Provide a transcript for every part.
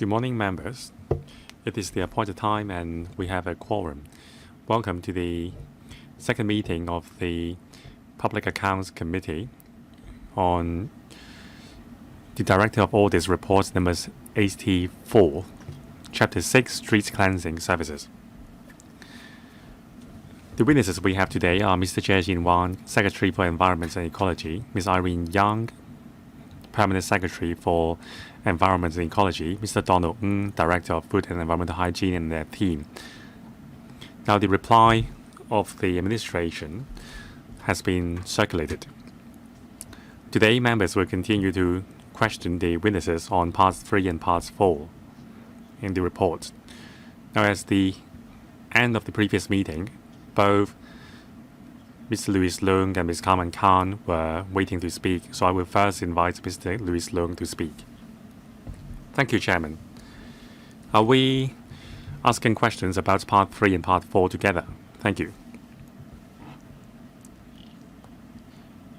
Good morning, members. It is the appointed time and we have a quorum. Welcome to the second meeting of the Public Accounts Committee on the Director of Audit's reports numbers 84, Chapter 6, Street Cleansing Services. The witnesses we have today are Mr. Jie Wang, Secretary for Environment and Ecology, Ms. Irene Yang, Permanent Secretary for Environment and Ecology, Mr. Donald Ng, Director of Food and Environmental Hygiene, and their team. Now, the reply of the administration has been circulated. Today, members will continue to question the witnesses on parts 3 and parts 4 in the report. Now, as the end of the previous meeting, both Mr. Louis Leung and Ms. Carmen Khan were waiting to speak, so I will first invite Mr. Louis Leung to speak. Thank you, Chairman. Are we asking questions about part 3 and part 4 together? Thank you.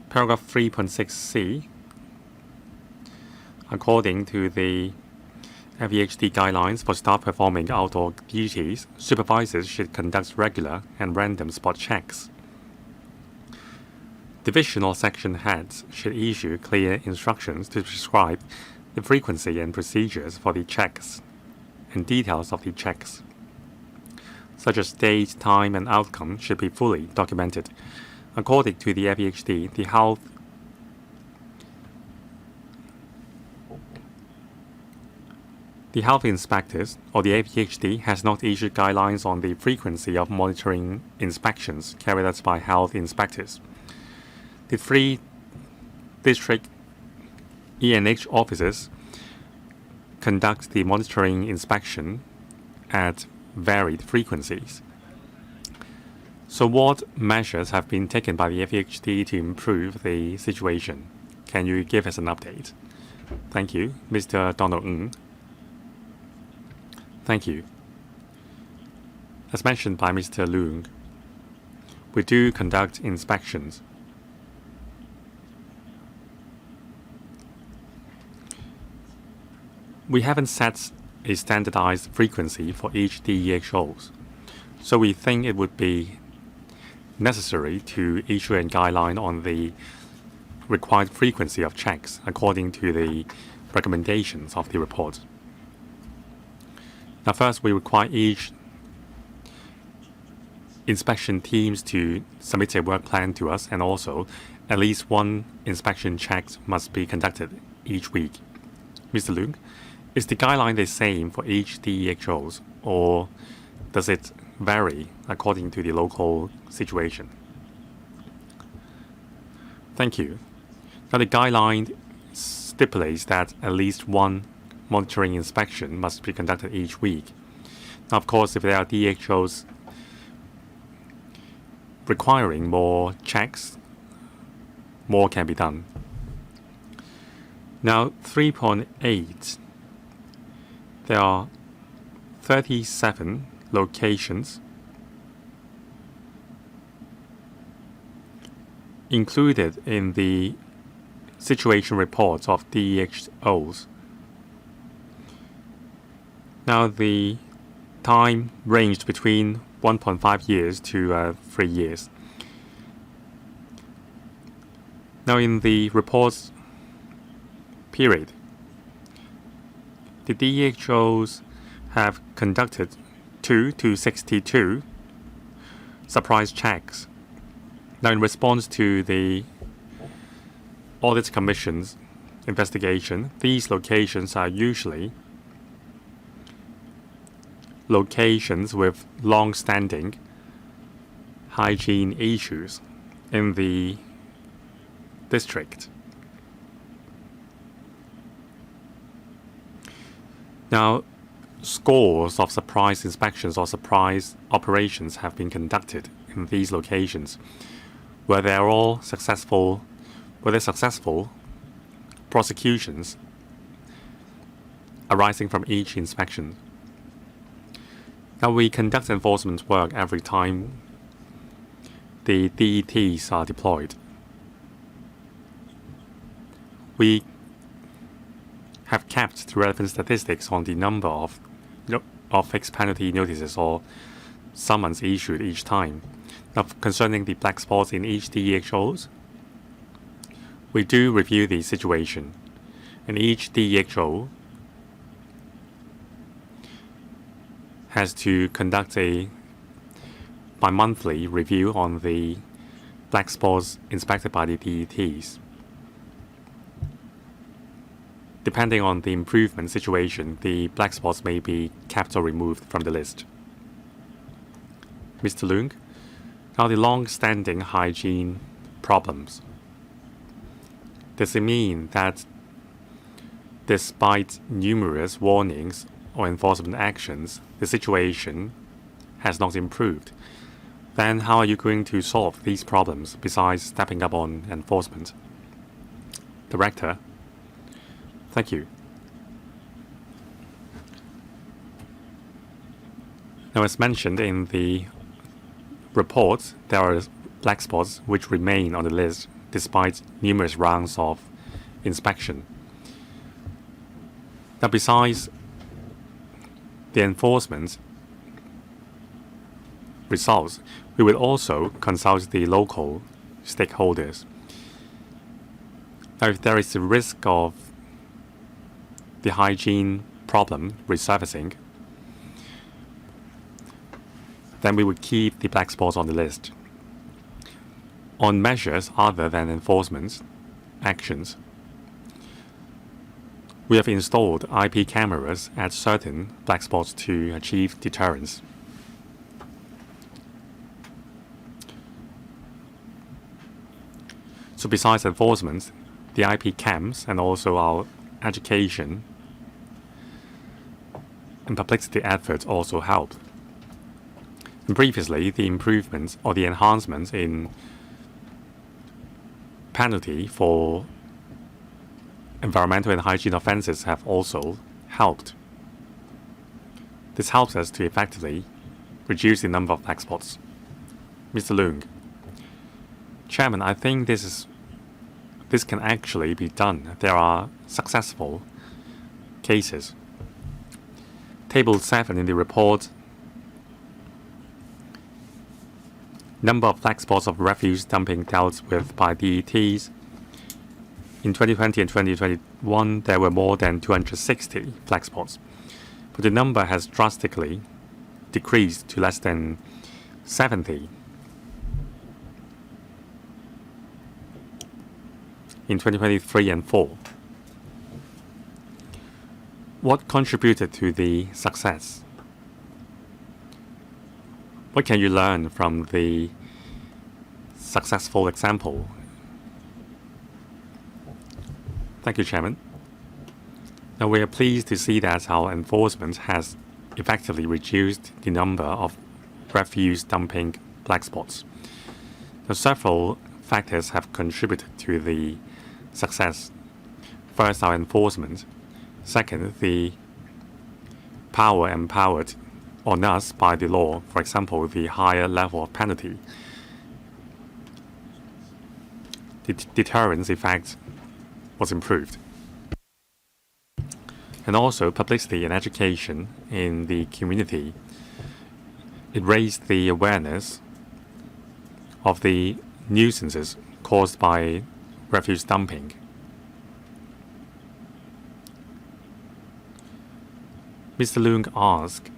Paragraph 3.6c. According to the FEHD guidelines for staff performing outdoor duties, supervisors should conduct regular and random spot checks. Division or section heads should issue clear instructions to prescribe the frequency and procedures for the checks and details of the checks, such as date, time, and outcome should be fully documented. According to the FEHD, the health inspectors, or the FEHD, has not issued guidelines on the frequency of monitoring inspections carried out by health inspectors. The 3 district ENH officers conduct the monitoring inspection at varied frequencies. So what measures have been taken by the FEHD to improve the situation? Can you give us an update? Thank you. Mr. Donald Ng. Thank you. As mentioned by Mr. Leung, we do conduct inspections. We haven't set a standardized frequency for each DEHOs, so we think it would be necessary to issue a guideline on the required frequency of checks according to the recommendations of the report. Now, first, we require each inspection teams to submit a work plan to us, and also at least one inspection check must be conducted each week. Mr. Leung, is the guideline the same for each DEHOs, or does it vary according to the local situation? Thank you. Now, the guideline stipulates that at least one monitoring inspection must be conducted each week. Now, of course, if there are DEHOs requiring more checks, more can be done. Now, 3.8. There are 37 locations included in the situation reports of DEHOs. Now, the time ranged between 1.5 years to 3 years. Now, in the reports period, the DEHOs have conducted 2 to 62 surprise checks. Now, in response to the Audit Commission's investigation, these locations are usually locations with long-standing hygiene issues in the district. Now, scores of surprise inspections or surprise operations have been conducted in these locations, where there are successful prosecutions arising from each inspection. Now, we conduct enforcement work every time the DETs are deployed. We have kept the relevant statistics on the number of fixed penalty notices or summons issued each time. Now, concerning the black spots in each DEHOs, we do review the situation, and each DEHO has to conduct a bi-monthly review on the black spots inspected by the DETs. Depending on the improvement situation, the black spots may be kept or removed from the list. Mr. Leung, now the long-standing hygiene problems. Does it mean that despite numerous warnings or enforcement actions, the situation has not improved? Then how are you going to solve these problems besides stepping up on enforcement? Director, thank you. Now, as mentioned in the report, there are black spots which remain on the list despite numerous rounds of inspection. Now, besides the enforcement results, we will also consult the local stakeholders. Now, if there is a risk of the hygiene problem resurfacing, then we would keep the black spots on the list. On measures other than enforcement actions, we have installed IP cameras at certain black spots to achieve deterrence. So besides enforcement, the IP cams and also our education and publicity efforts also help. And previously, the improvements or the enhancements in penalty for environmental and hygiene offences have also helped. This helps us to effectively reduce the number of black spots. Mr. Leung, Chairman, I think this can actually be done. There are successful cases. Table 7 in the report, number of black spots of refuse dumping dealt with by DETs. In 2020 and 2021, there were more than 260 black spots, but the number has drastically decreased to less than 70 in 2023 and 4. What contributed to the success? What can you learn from the successful example? Thank you, Chairman. Now, we are pleased to see that our enforcement has effectively reduced the number of refuse dumping black spots. Now, several factors have contributed to the success. First, our enforcement. Second, the power empowered on us by the law, for example, the higher level of penalty. The deterrence effect was improved. And also publicity and education in the community. It raised the awareness of the nuisances caused by refuse dumping. Mr. Leung asked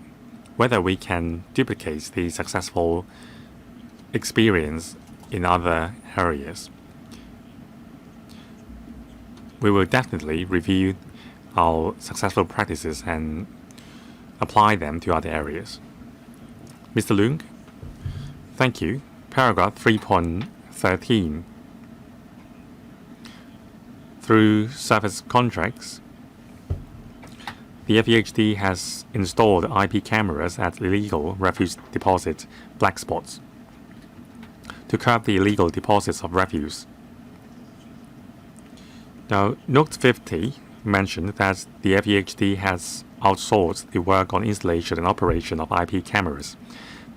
whether we can duplicate the successful experience in other areas. We will definitely review our successful practices and apply them to other areas. Mr. Leung, thank you. Paragraph 3.13. Through service contracts, the FEHD has installed IP cameras at illegal refuse deposit black spots to curb the illegal deposits of refuse. Now, Note 50 mentioned that the FEHD has outsourced the work on installation and operation of IP cameras.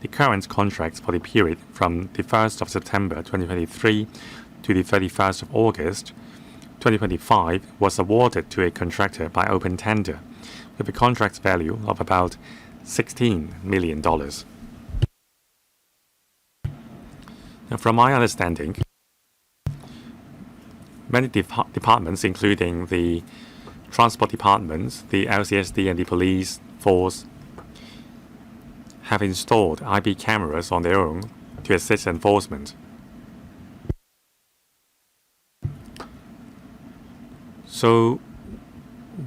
The current contract for the period from the 1st of September 2023 to the 31st of August 2025 was awarded to a contractor by open tender with a contract value of about $16 million. Now, from my understanding, many departments, including the transport departments, the LCSD and the police force, have installed IP cameras on their own to assist enforcement. So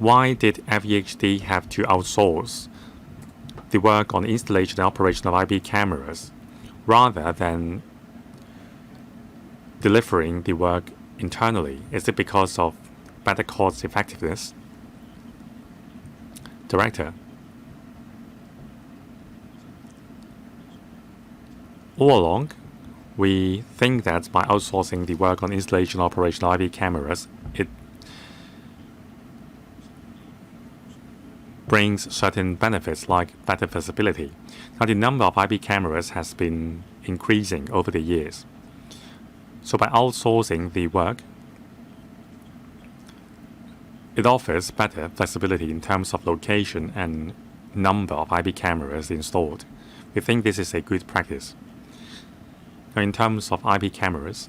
why did FEHD have to outsource the work on installation and operation of IP cameras rather than delivering the work internally? Is it because of better cost effectiveness? Director. All along, we think that by outsourcing the work on installation and operation of IP cameras, it brings certain benefits like better visibility. Now, the number of IP cameras has been increasing over the years. So by outsourcing the work, it offers better flexibility in terms of location and number of IP cameras installed. We think this is a good practice. Now, in terms of IP cameras,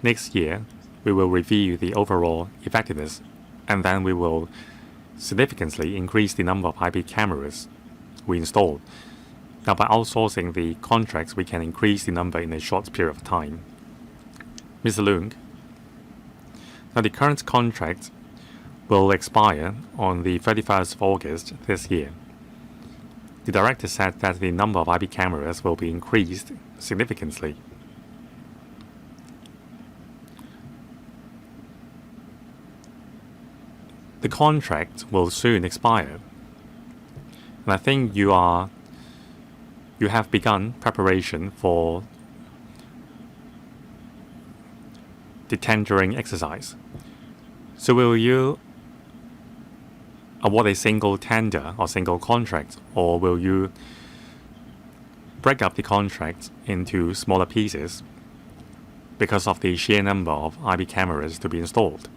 next year we will review the overall effectiveness, and then we will significantly increase the number of IP cameras we install. Now, by outsourcing the contracts, we can increase the number in a short period of time. Mr. Leung, now the current contract will expire on the 31st of August this year. The director said that the number of IP cameras will be increased significantly. The contract will soon expire, and I think you have begun preparation for the tendering exercise. So will you award a single tender or single contract, or will you break up the contract into smaller pieces because of the sheer number of IP cameras to be installed?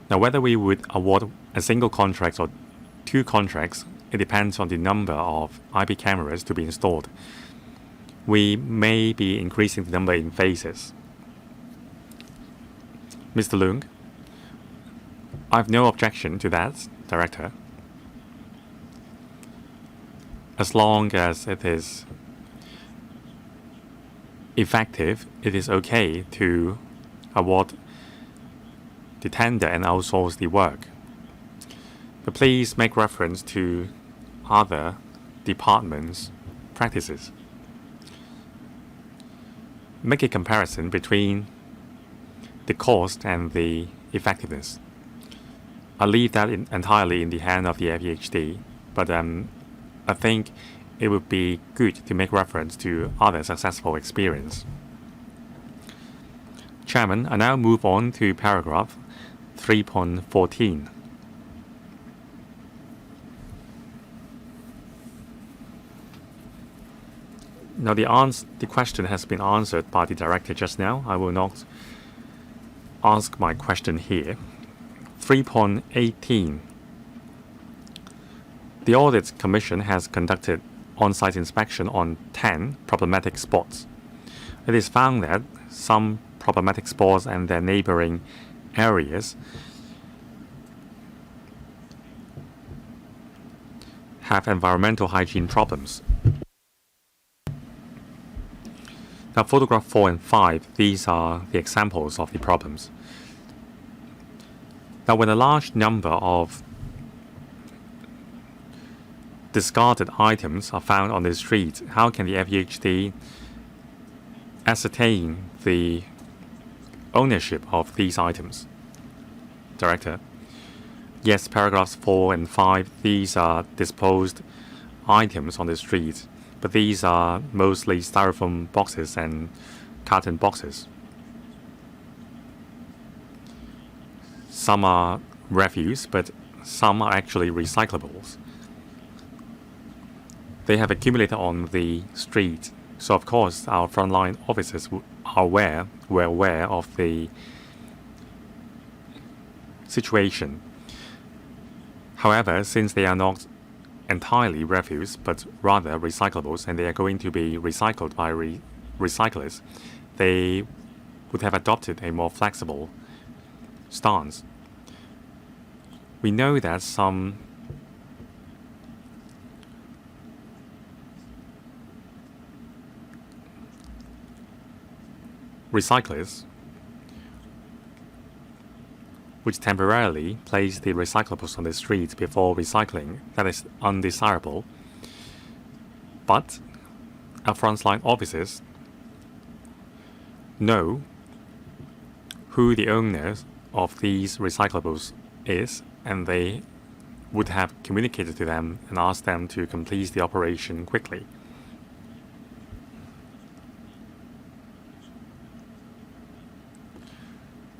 Now, whether we would award a single contract or two contracts, it depends on the number of IP cameras to be installed. We may be increasing the number in phases. Mr. Leung, I have no objection to that, Director. As long as it is effective, it is okay to award the tender and outsource the work. But please make reference to other departments' practices. Make a comparison between the cost and the effectiveness. I'll leave that entirely in the hand of the FEHD, but I think it would be good to make reference to other successful experience. Chairman, I now move on to paragraph 3.14. Now the question has been answered by the director just now. I will not ask my question here. 3.18. The Audit Commission has conducted on-site inspection on 10 problematic spots. It is found that some problematic spots and their neighboring areas have environmental hygiene problems. Now, photograph 4 and 5, these are the examples of the problems. Now, when a large number of discarded items are found on the street, how can the FEHD ascertain the ownership of these items? Director. Yes, paragraphs 4 and 5, these are disposed items on the street, but these are mostly styrofoam boxes and carton boxes. Some are refuse, but some are actually recyclables. They have accumulated on the street So of course, our frontline officers were aware of the situation. However, since they are not entirely refuse, but rather recyclables, and they are going to be recycled by recyclers, they would have adopted a more flexible stance. We know that some recyclers which temporarily place the recyclables on the street before recycling, that is undesirable. But our frontline officers know who the owners of these recyclables is, and they would have communicated to them and asked them to complete the operation quickly.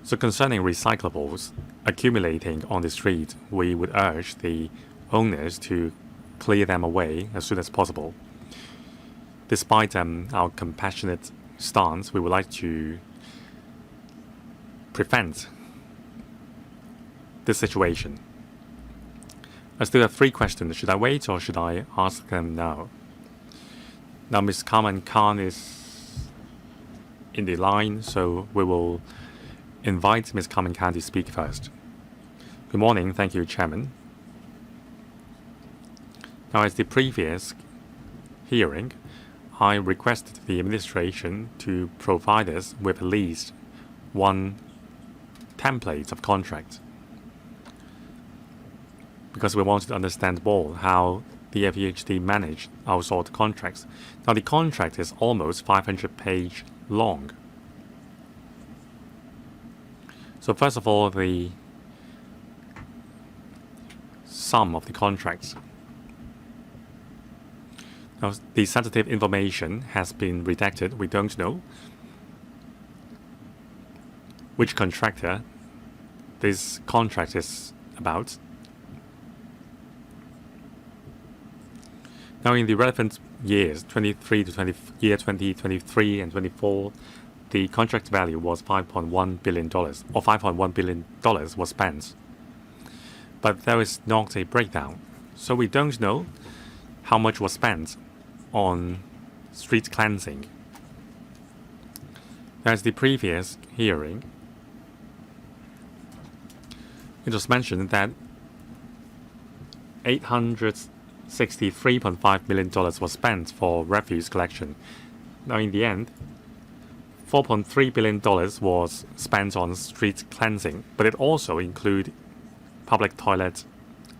So concerning recyclables accumulating on the street, we would urge the owners to clear them away as soon as possible. Despite our compassionate stance, we would like to prevent this situation. I still have 3 questions. Should I wait or should I ask them now? Now Ms. Carmen Khan is in the line, so we will invite Ms. Carmen Khan to speak first. Good morning. Thank you, Chairman. Now, as the previous hearing, I requested the administration to provide us with at least one template of contract, because we wanted to understand more how the FEHD managed outsourced contracts. Now, the contract is almost 500 pages long. So first of all, the sum of the contracts. Now, the sensitive information has been redacted. We don't know which contractor this contract is about. Now, in the relevant years, 2023 and 24, the contract value was $5.1 billion, or $5.1 billion was spent. But there is not a breakdown. So we don't know how much was spent on street cleansing. As the previous hearing, it was mentioned that $863.5 million was spent for refuse collection. Now, in the end, $4.3 billion was spent on street cleansing, but it also included public toilet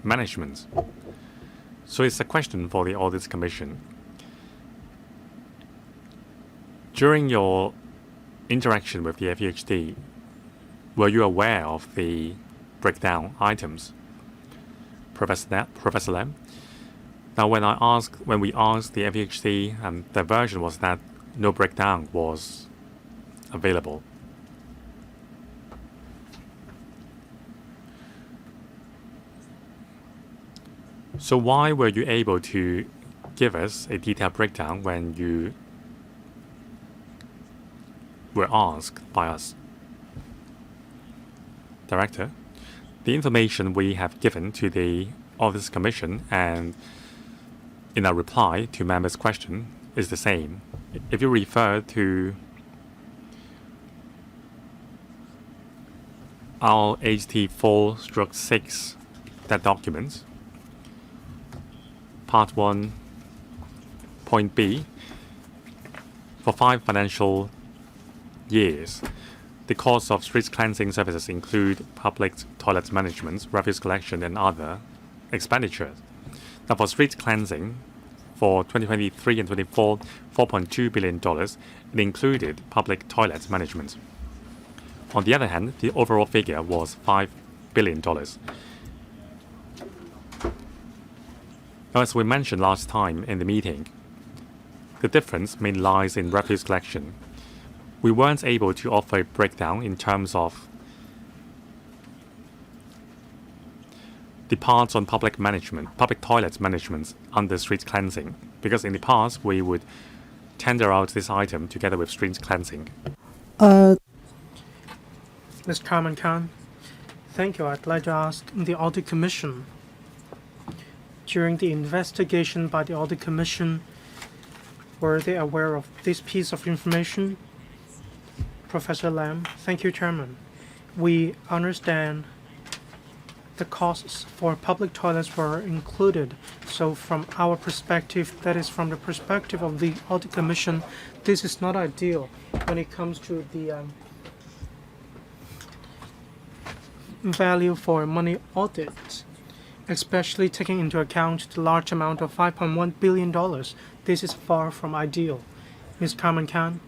management. So it's a question for the Audit Commission. During your interaction with the FEHD, were you aware of the breakdown items? Professor Lam? Now, when we asked the FEHD, the version was that no breakdown was available. So why were you able to give us a detailed breakdown when you were asked by us? Director, the information we have given to the Audit Commission and in our reply to members' question is the same. If you refer to our HT4/6, that document, Part 1, Point B, for 5 financial years, the costs of street cleansing services include public toilet management, refuse collection, and other expenditures. Now, for street cleansing, for 2023 and 24, $4.2 billion, it included public toilet management. On the other hand, the overall figure was $5 billion. Now, as we mentioned last time in the meeting, the difference mainly lies in refuse collection. We weren't able to offer a breakdown in terms of the parts on public toilet management under street cleansing, because in the past we would tender out this item together with stream cleansing. Ms. Carmen Khan, thank you. I'd like to ask the Audit Commission. During the investigation by the Audit Commission, were they aware of this piece of information? Professor Lam, thank you, Chairman. We understand the costs for public toilets were included. So from our perspective, that is from the perspective of the Audit Commission, this is not ideal when it comes to the value for money audit, especially taking into account the large amount of $5.1 billion. This is far from ideal. Ms. Carmen Khan,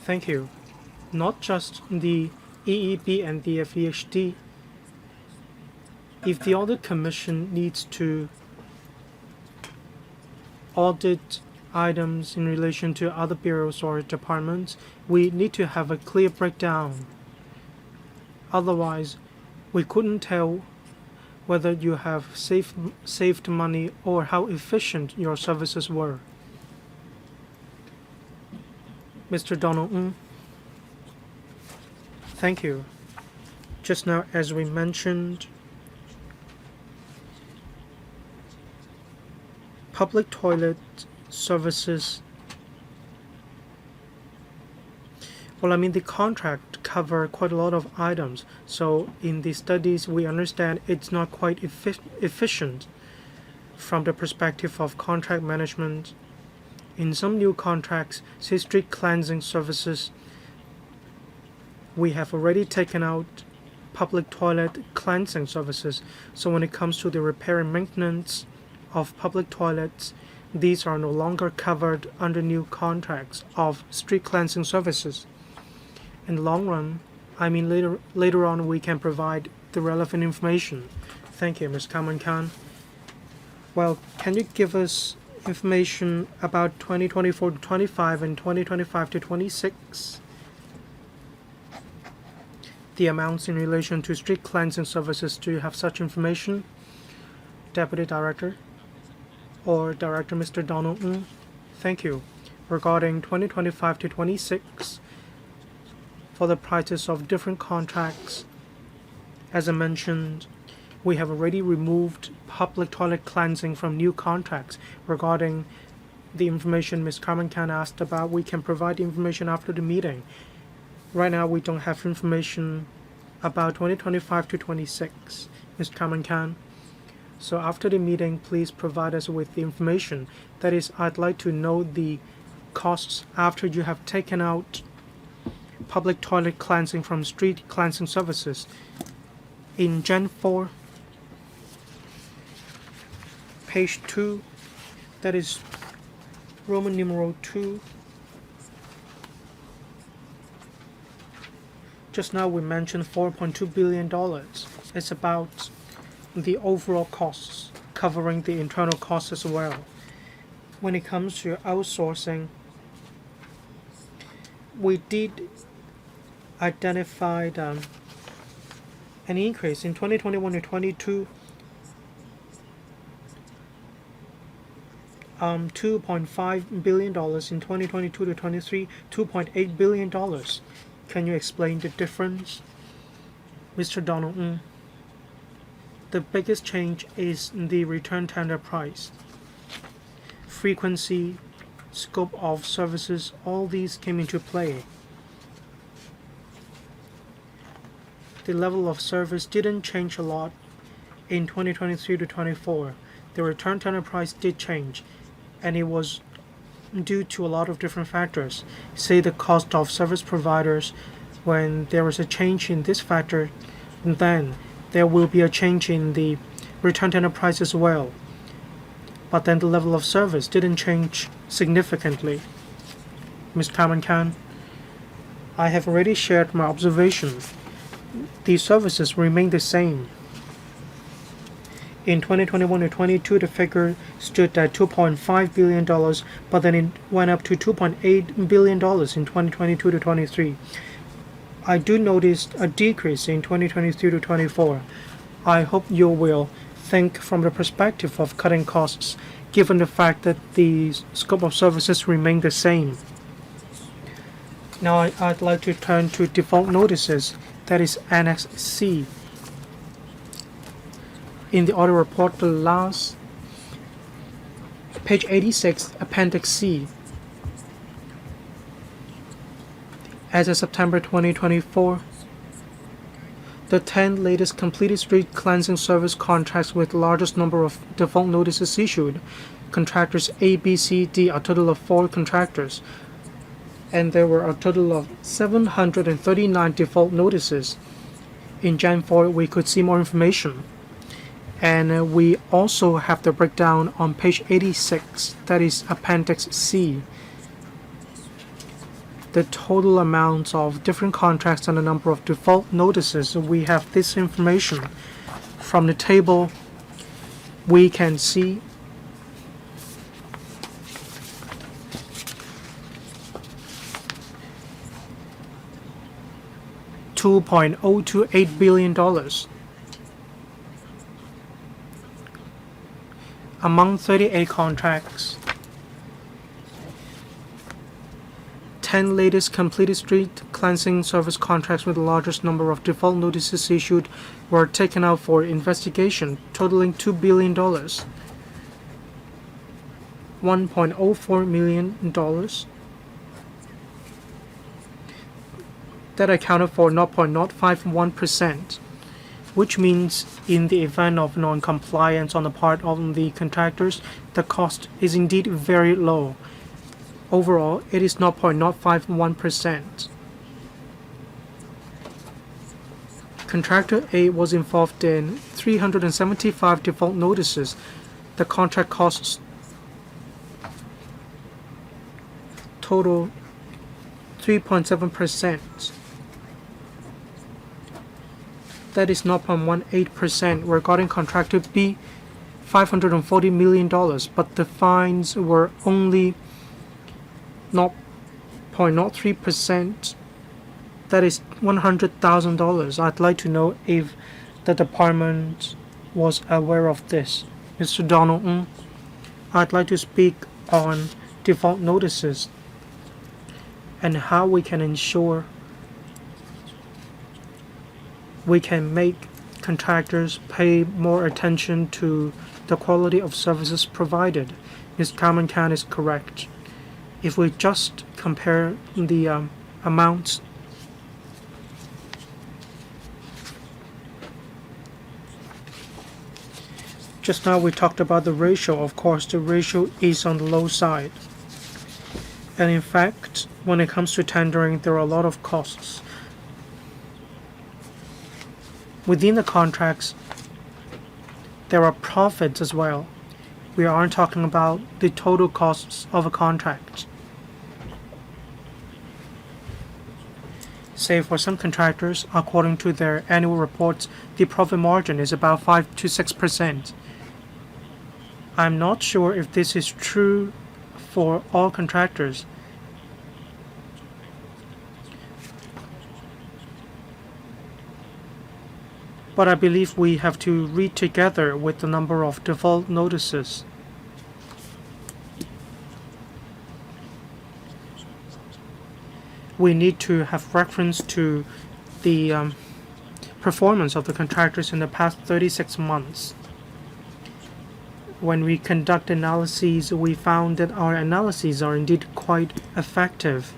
thank you. Not just the EEB and the FEHD. If the Audit Commission needs to audit items in relation to other bureaus or departments, we need to have a clear breakdown. Otherwise, we couldn't tell whether you have saved money or how efficient your services were. Mr. Donald Ng, thank you. Just now, as we mentioned, public toilet services, the contract cover quite a lot of items. So in the studies, we understand it's not quite efficient from the perspective of contract management. In some new contracts, say street cleansing services, we have already taken out public toilet cleansing services. So when it comes to the repair and maintenance of public toilets, these are no longer covered under new contracts of street cleansing services. In the long run, later on, we can provide the relevant information. Thank you, Ms. Carmen Khan. Well, can you give us information about 2024 to 25 and 2025 to 26? The amounts in relation to street cleansing services, do you have such information? Deputy Director or Director Mr. Donald Ng? Thank you. Regarding 2025 to 26, for the prices of different contracts, as I mentioned, we have already removed public toilet cleansing from new contracts. Regarding the information Ms. Carmen Khan asked about, we can provide information after the meeting. Right now, we don't have information about 2025 to 26, Ms. Carmen Khan. So after the meeting, please provide us with the information. That is, I'd like to know the costs after you have taken out public toilet cleansing from street cleansing services. In Gen 4, page 2, that is Roman numeral 2. Just now we mentioned $4.2 billion. It's about the overall costs, covering the internal costs as well. When it comes to outsourcing, we did identify an increase in 2021 to 22, $2.5 billion, in 2022 to 23, $2.8 billion. Can you explain the difference? Mr. Donald Ng, the biggest change is the return tender price. Frequency, scope of services, all these came into play. The level of service didn't change a lot in 2023 to 24. The return tender price did change, and it was due to a lot of different factors. Say the cost of service providers. When there is a change in this factor, then there will be a change in the return tender price as well. But then the level of service didn't change significantly. Ms. Carmen Khan, I have already shared my observation. These services remain the same. In 2021 to 22, the figure stood at $2.5 billion, but then it went up to $2.8 billion in 2022 to 23. I do notice a decrease in 2023 to 24. I hope you will think from the perspective of cutting costs given the fact that the scope of services remain the same. Now I'd like to turn to default notices, that is Annex C. In the audit report, the last page 86, Appendix C. As of September 2024, the 10 latest completed street cleansing service contracts with the largest number of default notices issued, contractors A, B, C, D, a total of 4 contractors, and there were a total of 739 default notices. In Jan 4, we could see more information. And we also have the breakdown on page 86, that is Appendix C. The total amounts of different contracts and the number of default notices. We have this information. From the table, we can see $2.028 billion. Among 38 contracts, 10 latest completed street cleansing service contracts with the largest number of default notices issued were taken out for investigation, totaling $2 billion. $1.04 million. That accounted for 0.051%, which means in the event of non-compliance on the part of the contractors, the cost is indeed very low. Overall, it is 0.051%. Contractor A was involved in 375 default notices. The contract costs total 3.7%. That is 0.18%. Regarding contractor B, $540 million, but the fines were only 0.03%. That is $100,000. I'd like to know if the department was aware of this. Mr. Donald Ng, I'd like to speak on default notices and how we can ensure we can make contractors pay more attention to the quality of services provided. Ms. Carmen Khan is correct. If we just compare the amounts, just now we talked about the ratio. Of course, the ratio is on the low side. And in fact, when it comes to tendering, there are a lot of costs. Within the contracts, there are profits as well. We aren't talking about the total costs of a contract. Say for some contractors, according to their annual reports, the profit margin is about 5 to 6%. I'm not sure if this is true for all contractors. But I believe we have to read together with the number of default notices. We need to have reference to the performance of the contractors in the past 36 months. When we conduct analyses, we found that our analyses are indeed quite effective.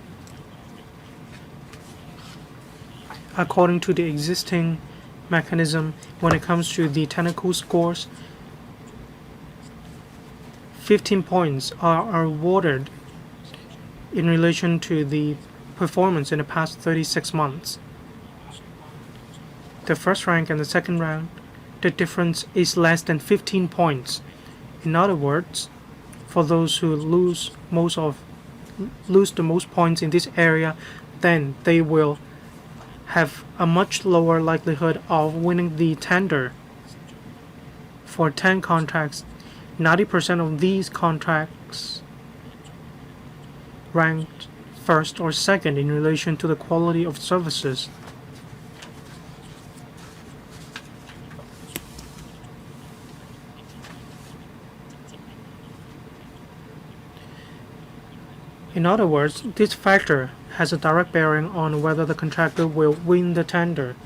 According to the existing mechanism, when it comes to the technical scores, 15 points are awarded in relation to the performance in the past 36 months. The first rank and the second rank, the difference is less than 15 points. In other words, for those who lose the most points in this area, then they will have a much lower likelihood of winning the tender. For 10 contracts, 90% of these contracts ranked first or second in relation to the quality of services. In other words, this factor has a direct bearing on whether the contractor will win the tender.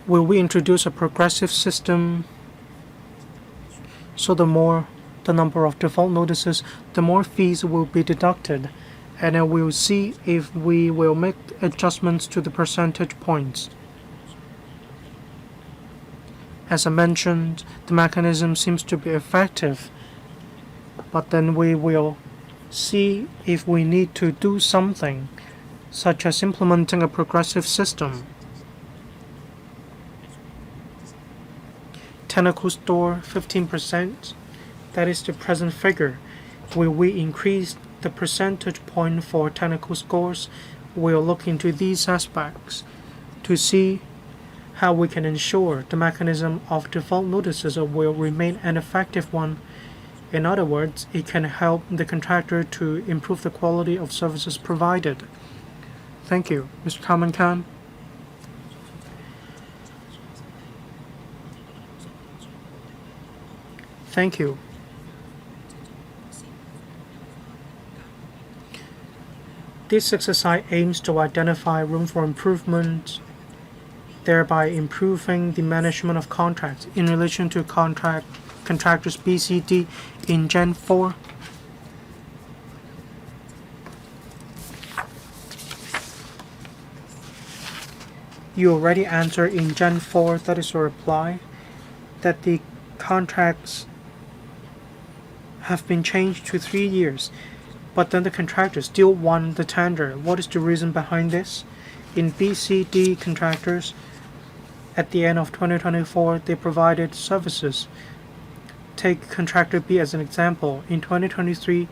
Will we introduce a progressive system so the more the number of default notices, the more fees will be deducted, and then we'll see if we will make adjustments to the percentage points. As I mentioned, the mechanism seems to be effective, but then we will see if we need to do something, such as implementing a progressive system. Technical store 15%, that is the present figure. Will we increase the percentage point for technical scores? We'll look into these aspects to see how we can ensure the mechanism of default notices will remain an effective one. In other words, it can help the contractor to improve the quality of services provided. Thank you. Mr. Kamen Khan. Thank you. This exercise aims to identify room for improvement, thereby improving the management of contracts in relation to contractors BCD in Gen 4. You already answered in Gen 4, that is your reply, that the contracts have been changed to 3 years, but then the contractor still won the tender. What is the reason behind this? In BCD contractors, at the end of 2024, they provided services. Take contractor B as an example. In 2023,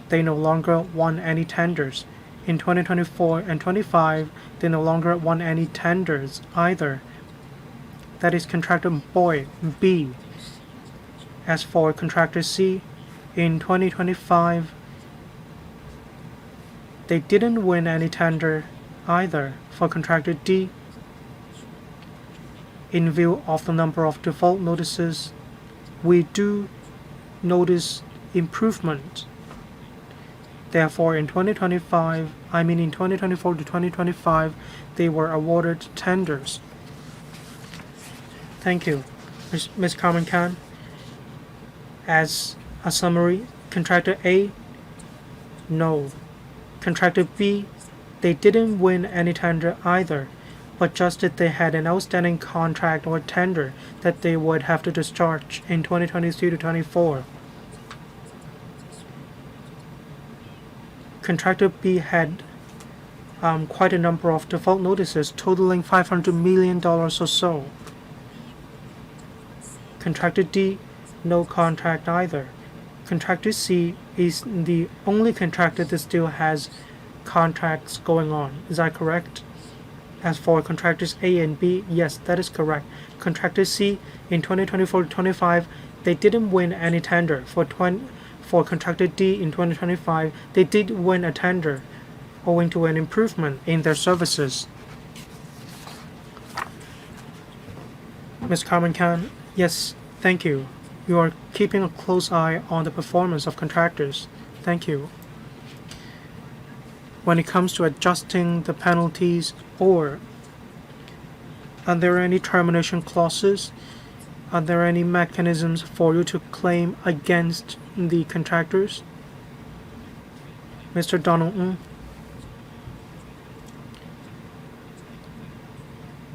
they no longer won any tenders. In 2024 and 25, they no longer won any tenders either. That is contractor B. As for contractor C, in 2025, they didn't win any tender either. For contractor D, in view of the number of default notices, we do notice improvement. Therefore, in 2024 to 2025, they were awarded tenders. Thank you. Ms. Carmen Khan. As a summary, contractor A, no. Contractor B, they didn't win any tender either, but just that they had an outstanding contract or tender that they would have to discharge in 2023 to 24. Contractor B had quite a number of default notices totaling $500 million or so. Contractor D, no contract either. Contractor C is the only contractor that still has contracts going on. Is that correct? As for contractors A and B, yes, that is correct. Contractor C in 2024 to 25, they didn't win any tender. For contractor D in 2025, they did win a tender owing to an improvement in their services. Ms. Carmen Khan, yes, thank you. You are keeping a close eye on the performance of contractors. Thank you. When it comes to adjusting the penalties, or are there any termination clauses? Are there any mechanisms for you to claim against the contractors? Mr. Donald Ng.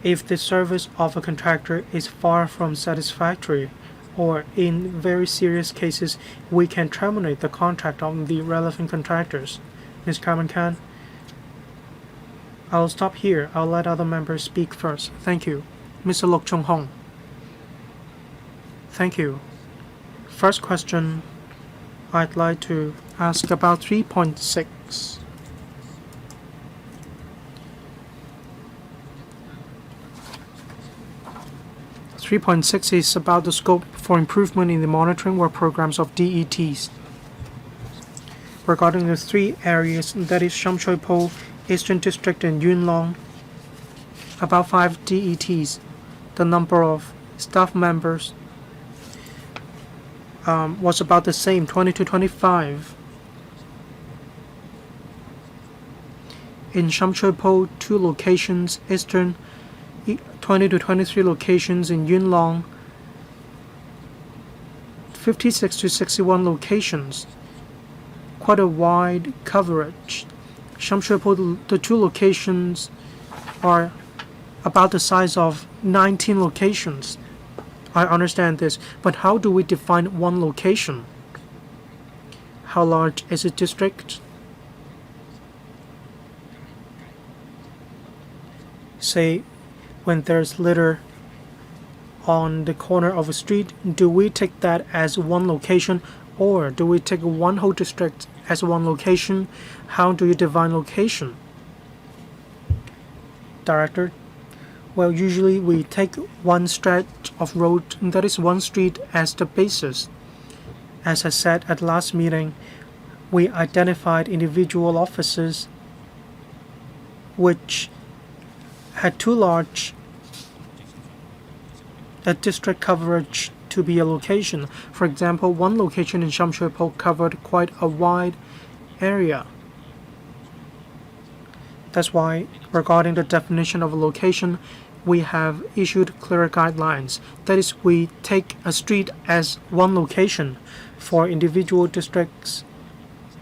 If the service of a contractor is far from satisfactory, or in very serious cases, we can terminate the contract of the relevant contractors. Ms. Carmen Khan, I'll stop here. I'll let other members speak first. Thank you. Mr. Lok Chung Hong. Thank you. First question, I'd like to ask about 3.6. Is about the scope for improvement in the monitoring work programs of DETs. Regarding the three areas, that is Sham Shui Po, Eastern District, and Yuen Long, about 5 DETs, the number of staff members was about the same, 20 to 25. In Shamshui-Po, 2 locations, Eastern, 20 to 23 locations in Yunlong, 56 to 61 locations. Quite a wide coverage. Shamshui-Po, the 2 locations are about the size of 19 locations. I understand this, but how do we define one location? How large is a district? Say, when there's litter on the corner of a street, do we take that as one location, or do we take one whole district as one location? How do you define location? Director? Well, usually we take one stretch of road, that is one street, as the basis. As I said at last meeting, we identified individual offices which had too large a district coverage to be a location. For example, one location in Shamshui-Po covered quite a wide area. That's why, regarding the definition of a location, we have issued clear guidelines. That is, we take a street as one location. For individual districts,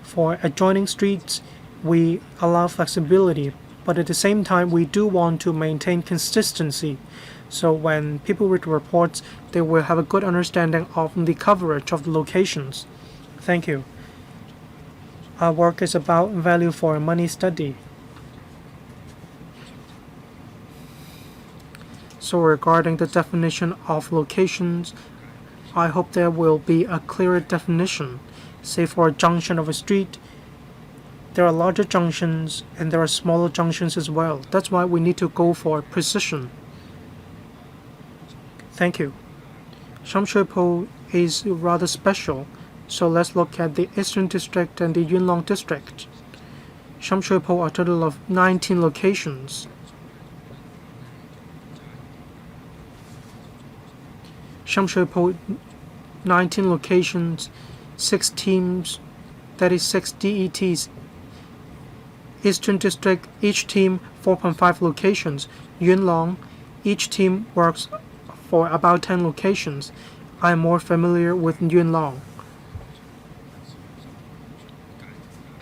for adjoining streets, we allow flexibility, but at the same time, we do want to maintain consistency. So when people read reports, they will have a good understanding of the coverage of the locations. Thank you. Our work is about value for money study. So regarding the definition of locations, I hope there will be a clearer definition. Say for a junction of a street, there are larger junctions and there are smaller junctions as well. That's why we need to go for precision. Thank you. Shamshui-Po is rather special, so let's look at the Eastern District and the Yunlong District. Shamshui-Po are a total of 19 locations. Shamshui-Po, 19 locations, 6 teams, that is 6 DETs. Eastern District, each team 4.5 locations. Yunlong, each team works for about 10 locations. I am more familiar with Yunlong.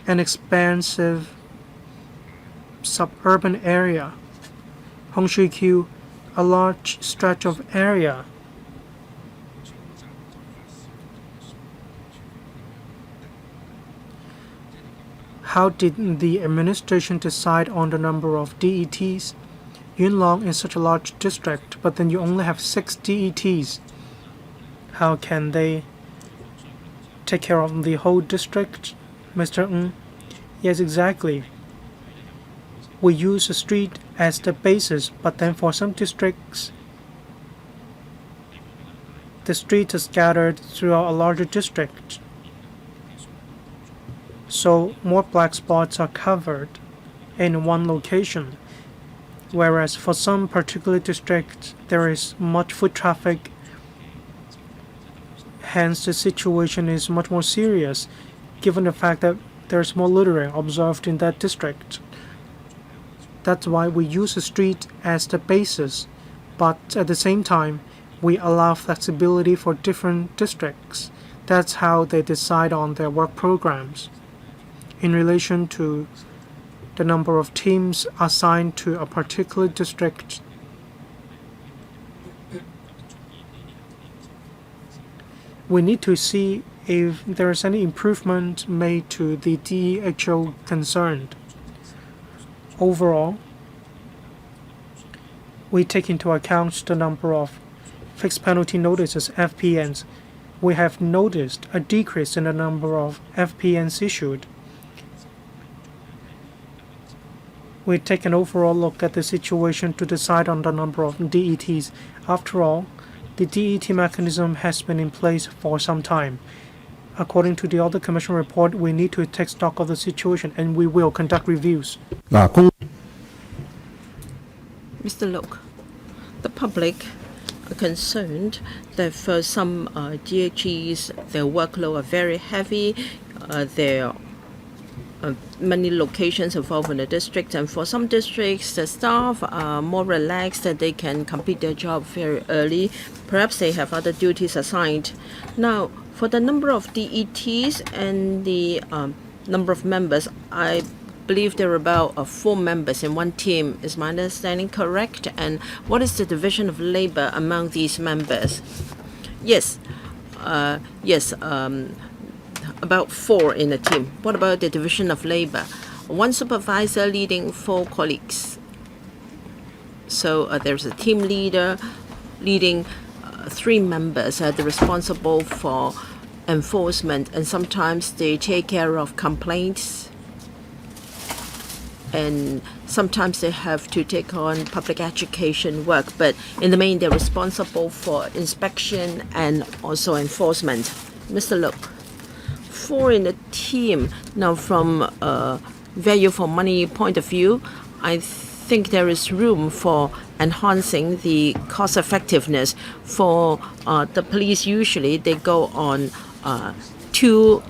An expansive suburban area. Hongshui-Q, a large stretch of area. How did the administration decide on the number of DETs? Yunlong is such a large district, but then you only have 6 DETs. How can they take care of the whole district, Mr. Ng? Yes, exactly. We use a street as the basis, but then for some districts, the streets are scattered throughout a larger district. So more black spots are covered in one location, whereas for some particular districts there is much foot traffic. Hence, the situation is much more serious, given the fact that there is more littering observed in that district. That's why we use the street as the basis, but at the same time, we allow flexibility for different districts. That's how they decide on their work programs. In relation to the number of teams assigned to a particular district, we need to see if there is any improvement made to the DEHO concerned. Overall, we take into account the number of fixed penalty notices, FPNs. We have noticed a decrease in the number of FPNs issued. We take an overall look at the situation to decide on the number of DETs. After all, the DET mechanism has been in place for some time. According to the Audit Commission report, we need to take stock of the situation and we will conduct reviews. Mr. Lok, the public concerned that for some DHEs, their workload are very heavy. There are many locations involved in the district, and for some districts, the staff are more relaxed and they can complete their job very early. Perhaps they have other duties assigned. Now, for the number of DETs and the number of members, I believe there are about 4 members in one team. Is my understanding correct? And what is the division of labor among these members? Yes. About 4 in a team. What about the division of labor? 1 supervisor leading 4 colleagues. So there's a team leader leading 3 members. They're responsible for enforcement, and sometimes they take care of complaints, and sometimes they have to take on public education work, but in the main they're responsible for inspection and also enforcement. Mr. Look, 4 in a team. Now, from a value for money point of view, I think there is room for enhancing the cost effectiveness. For the police, usually they go on 2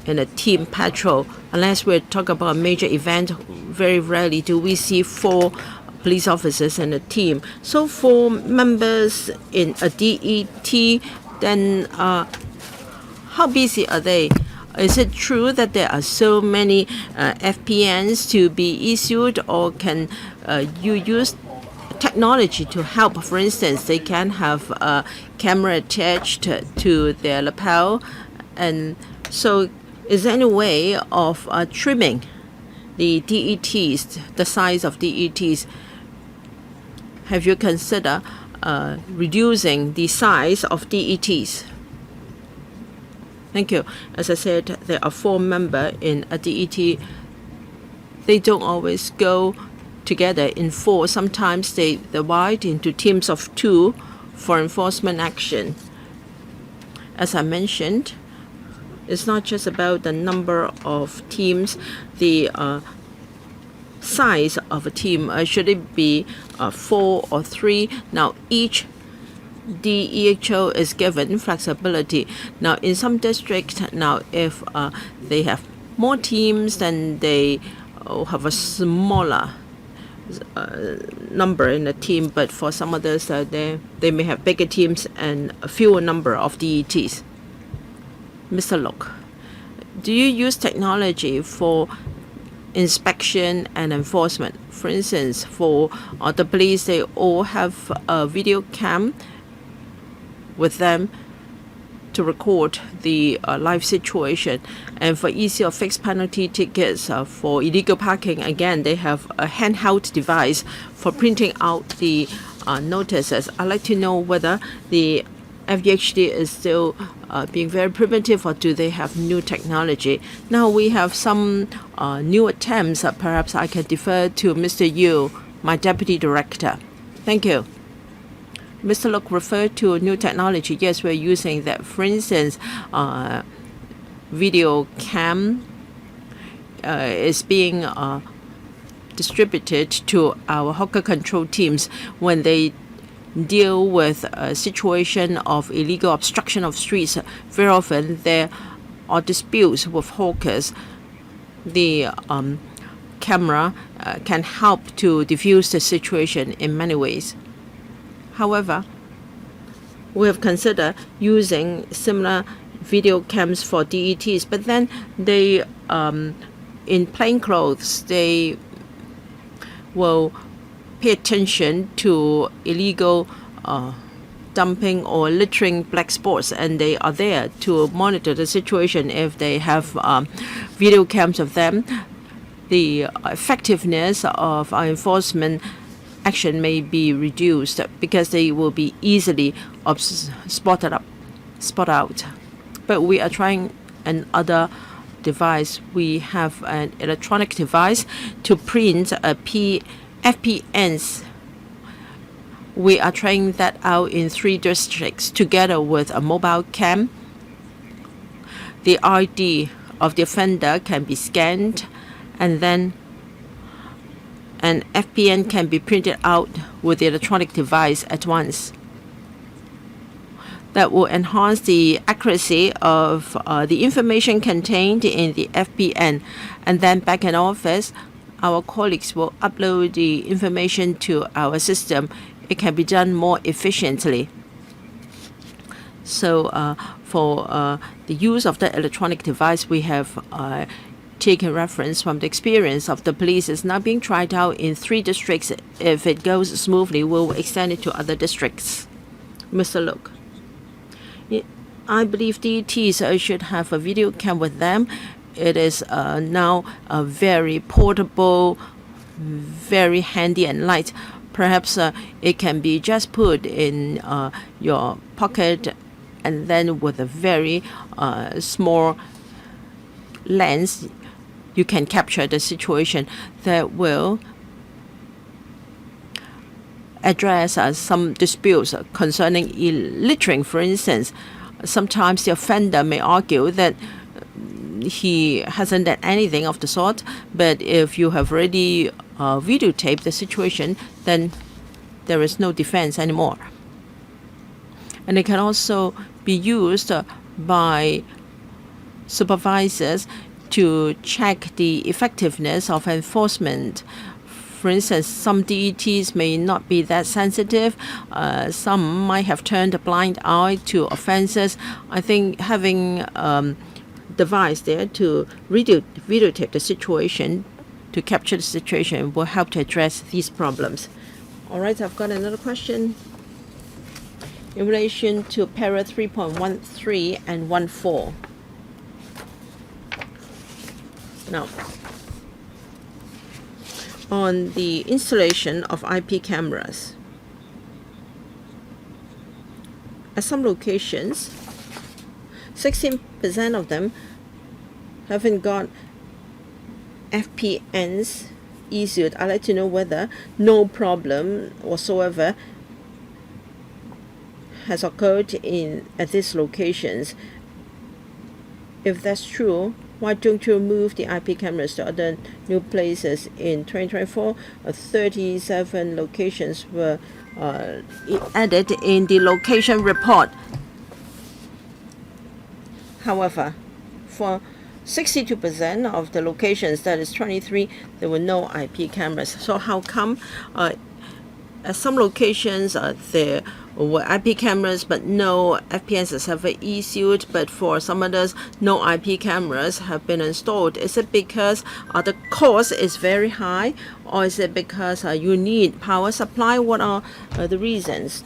in a team patrol. Unless we're talking about a major event, very rarely do we see 4 police officers in a team. So 4 members in a DET, then how busy are they? Is it true that there are so many FPNs to be issued, or can you use technology to help? For instance, they can have a camera attached to their lapel, and so is there any way of trimming the DETs, the size of DETs? Have you considered reducing the size of DETs? Thank you. As I said, there are 4 members in a DET. They don't always go together in 4. Sometimes they divide into teams of 2 for enforcement action. As I mentioned, it's not just about the number of teams, the size of a team. Should it be 4 or 3? Now, each DEHO is given flexibility. Now, in some districts, now if they have more teams, then they have a smaller number in a team. But for some others, they may have bigger teams and a fewer number of DETs. Mr. Lok, do you use technology for inspection and enforcement? For instance, for the police, they all have a video cam with them to record the live situation. And for easy or fixed penalty tickets for illegal parking, again, they have a handheld device for printing out the notices. I'd like to know whether the FDHD is still being very primitive, or do they have new technology? Now we have some new attempts. Perhaps I can defer to Mr. Yu, my deputy director. Thank you. Mr. Lok referred to new technology. Yes, we're using that. For instance, video cam is being distributed to our hawker control teams when they deal with a situation of illegal obstruction of streets. Very often there are disputes with hawkers. The camera can help to diffuse the situation in many ways. However, we have considered using similar video cams for DETs, but then they, in plain clothes, they will pay attention to illegal dumping or littering black spots, and they are there to monitor the situation. If they have video cams of them, the effectiveness of our enforcement action may be reduced because they will be easily spot out. But we are trying another device. We have an electronic device to print FPNs. We are trying that out in 3 districts together with a mobile cam. The ID of the offender can be scanned, and then an FPN can be printed out with the electronic device at once. that will enhance the accuracy of the information contained in the FPN. And then back in office, our colleagues will upload the information to our system. It can be done more efficiently. So for the use of the electronic device, we have taken reference from the experience of the police. Is now being tried out in 3 districts. If it goes smoothly, we'll extend it to other districts. Mr. Look, I believe DETs should have a video cam with them. It is now a very portable, very handy and light. Perhaps it can be just put in your pocket, and then with a very small lens, you can capture the situation that will address some disputes concerning littering, for instance. Sometimes the offender may argue that he hasn't done anything of the sort, but if you have already videotaped the situation, then there is no defense anymore. And it can also be used by supervisors to check the effectiveness of enforcement. For instance, some DETs may not be that sensitive. Some might have turned a blind eye to offenses. I think having device there to videotape the situation, to capture the situation, will help to address these problems. All right, I've got another question in relation to para 3.13 and 14. Now, on the installation of IP cameras, at some locations, 16% of them haven't got FPNs issued. I'd like to know whether no problem whatsoever has occurred at these locations. If that's true, why don't you move the IP cameras to other new places? In 2024, 37 locations were added in the location report. However, for 62% of the locations, that is 23, there were no IP cameras. So how come at some locations there were IP cameras but no FPNs have been issued, but for some others no IP cameras have been installed? Is it because the cost is very high, or is it because you need power supply? What are the reasons?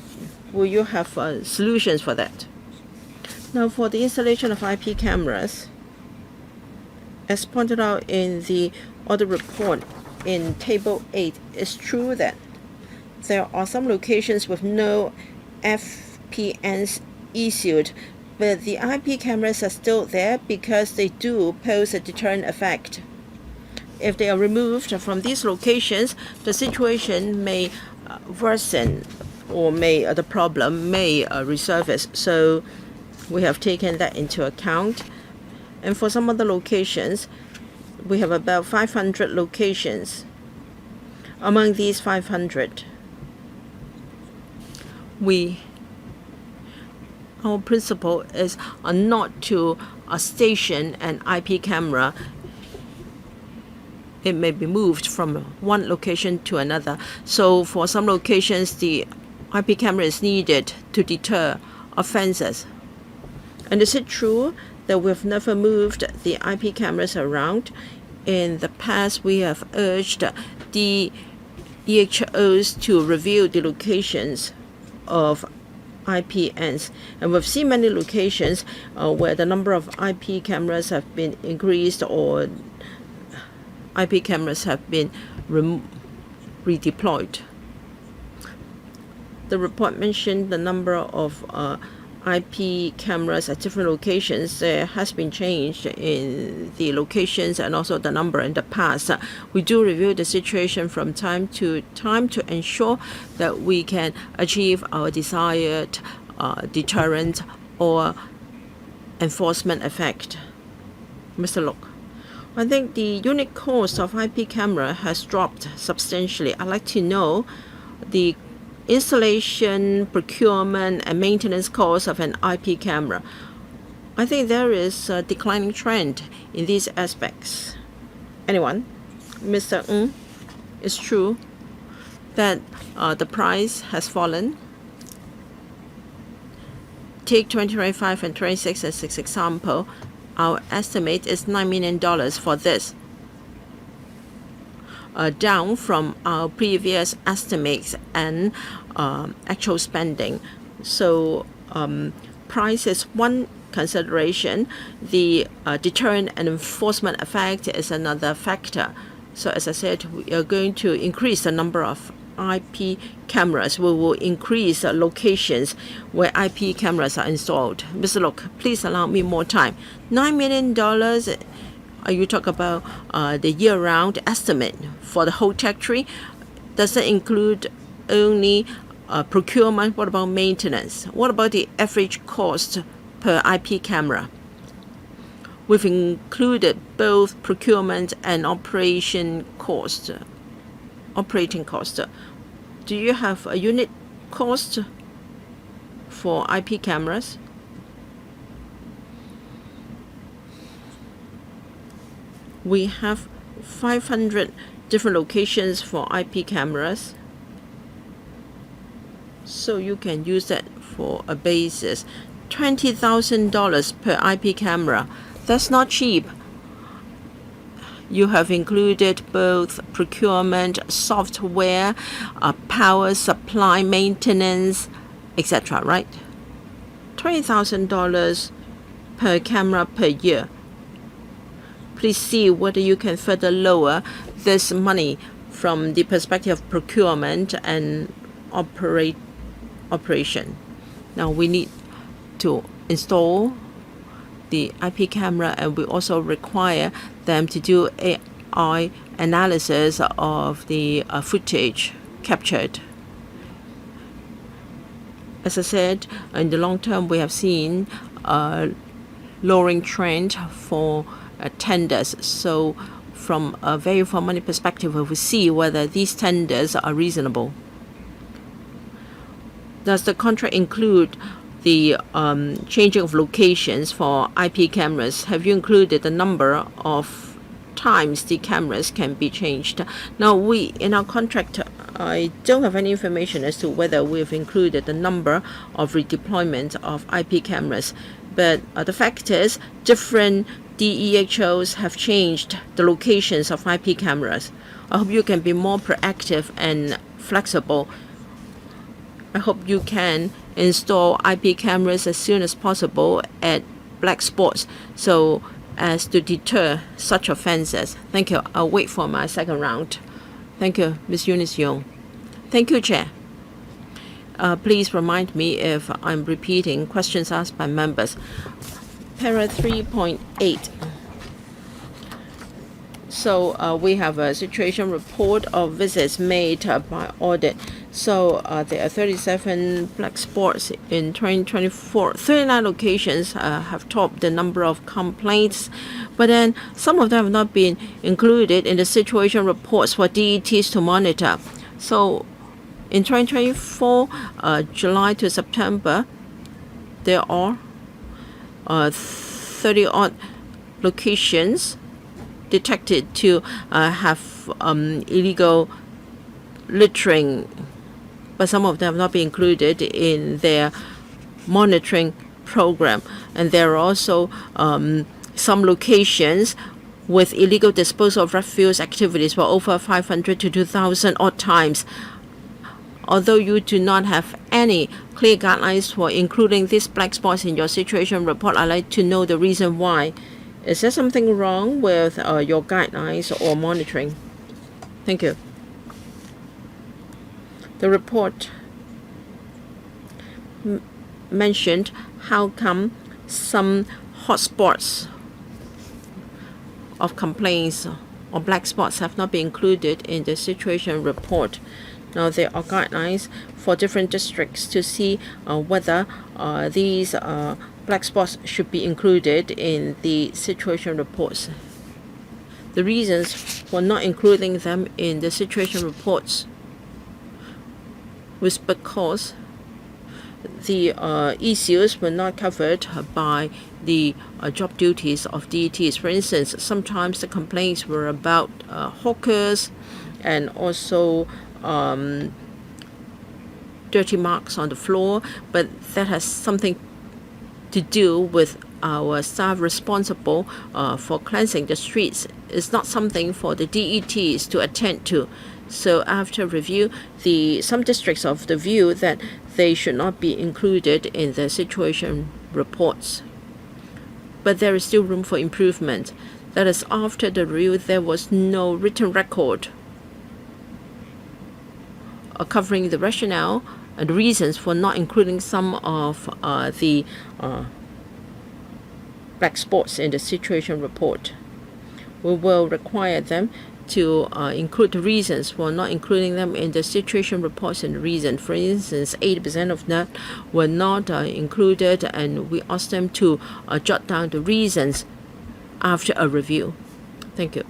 Will you have solutions for that? Now, for the installation of IP cameras, as pointed out in the audit report in Table 8, it's true that there are some locations with no FPNs issued, but the IP cameras are still there because they do pose a deterrent effect. If they are removed from these locations, the situation may worsen, or the problem may resurface. So we have taken that into account. And for some other locations, we have about 500 locations. Among these 500, our principle is not to station an IP camera. It may be moved from one location to another. So for some locations, the IP camera is needed to deter offenses. And is it true that we've never moved the IP cameras around? In the past, we have urged the EHOs to review the locations of IPNs, and we've seen many locations where the number of IP cameras have been increased, or IP cameras have been redeployed. The report mentioned the number of IP cameras at different locations. There has been change in the locations and also the number in the past. We do review the situation from time to time to ensure that we can achieve our desired deterrent or enforcement effect. Mr. Look, I think the unit cost of IP camera has dropped substantially. I'd like to know the installation, procurement, and maintenance costs of an IP camera. I think there is a declining trend in these aspects. Anyone? Mr. Ng, it's true that the price has fallen. Take 2025 and 26 as an example. Our estimate is $9 million for this, down from our previous estimates and actual spending. So price is one consideration. The deterrent and enforcement effect is another factor. So as I said, we are going to increase the number of IP cameras. We will increase locations where IP cameras are installed. Mr. Look, please allow me more time. $9 million, you talk about the year-round estimate for the whole territory. Does it include only procurement? What about maintenance? What about the average cost per IP camera? We've included both procurement and operating cost. Do you have a unit cost for IP cameras? We have 500 different locations for IP cameras, so you can use that for a basis. $20,000 per IP camera. That's not cheap. You have included both procurement, software, power supply, maintenance, etc., right? $20,000 per camera per year. Please see whether you can further lower this money from the perspective of procurement and operation. Now we need to install the IP camera, and we also require them to do AI analysis of the footage captured. As I said, in the long term, we have seen a lowering trend for tenders. So from a value for money perspective, we will see whether these tenders are reasonable. Does the contract include the changing of locations for IP cameras? Have you included the number of times the cameras can be changed? Now, in our contract, I don't have any information as to whether we've included the number of redeployment of IP cameras. But the fact is, different DEHOs have changed the locations of IP cameras. I hope you can be more proactive and flexible. I hope you can install IP cameras as soon as possible at black spots so as to deter such offenses. Thank you. I'll wait for my second round. Thank you, Ms. Eunice Young. Thank you, Chair. Please remind me if I'm repeating questions asked by members. Para 3.8. So we have a situation report of visits made by Audit. So there are 37 black spots in 2024. 39 locations have topped the number of complaints, but then some of them have not been included in the situation reports for DETs to monitor. So in 2024, July to September, there are 30-odd locations detected to have illegal littering, but some of them have not been included in their monitoring program. And there are also some locations with illegal disposal of refuse activities for over 500 to 2,000 odd times. Although you do not have any clear guidelines for including these black spots in your situation report, I'd like to know the reason why. Is there something wrong with your guidelines or monitoring? Thank you. The report mentioned how come some hotspots of complaints or black spots have not been included in the situation report. Now, there are guidelines for different districts to see whether these black spots should be included in the situation reports. The reasons for not including them in the situation reports was because the issues were not covered by the job duties of DETs. For instance, sometimes the complaints were about hawkers and also dirty marks on the floor, but that has something to do with our staff responsible for cleansing the streets. It's not something for the DETs to attend to. So after review, some districts of the view that they should not be included in the situation reports. But there is still room for improvement. That is, after the review, there was no written record covering the rationale and the reasons for not including some of the black spots in the situation report. We will require them to include the reasons for not including them in the situation reports and the reason. For instance, 80% of that were not included, and we asked them to jot down the reasons after a review. Thank you.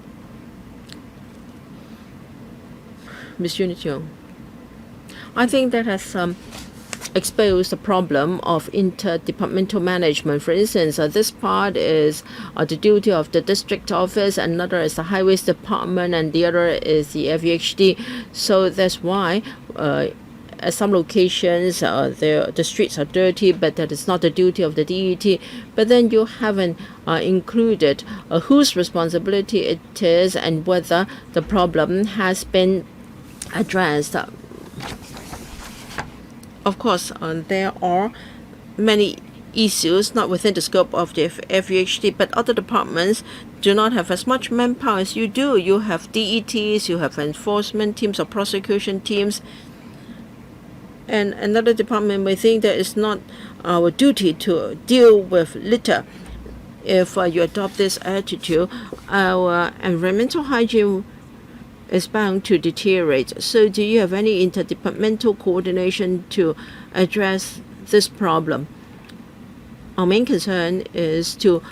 Ms. Unit I think that has exposed the problem of interdepartmental management. For instance, this part is the duty of the district office, another is the highways department, and the other is the FEHD. So that's why at some locations the streets are dirty, but that is not the duty of the DET. But then you haven't included whose responsibility it is and whether the problem has been addressed. Of course, there are many issues not within the scope of the FEHD, but other departments do not have as much manpower as you do. You have DETs, you have enforcement teams or prosecution teams, and another department may think that it's not our duty to deal with litter. If you adopt this attitude, our environmental hygiene is bound to deteriorate. So do you have any interdepartmental coordination to address this problem? Our main concern is to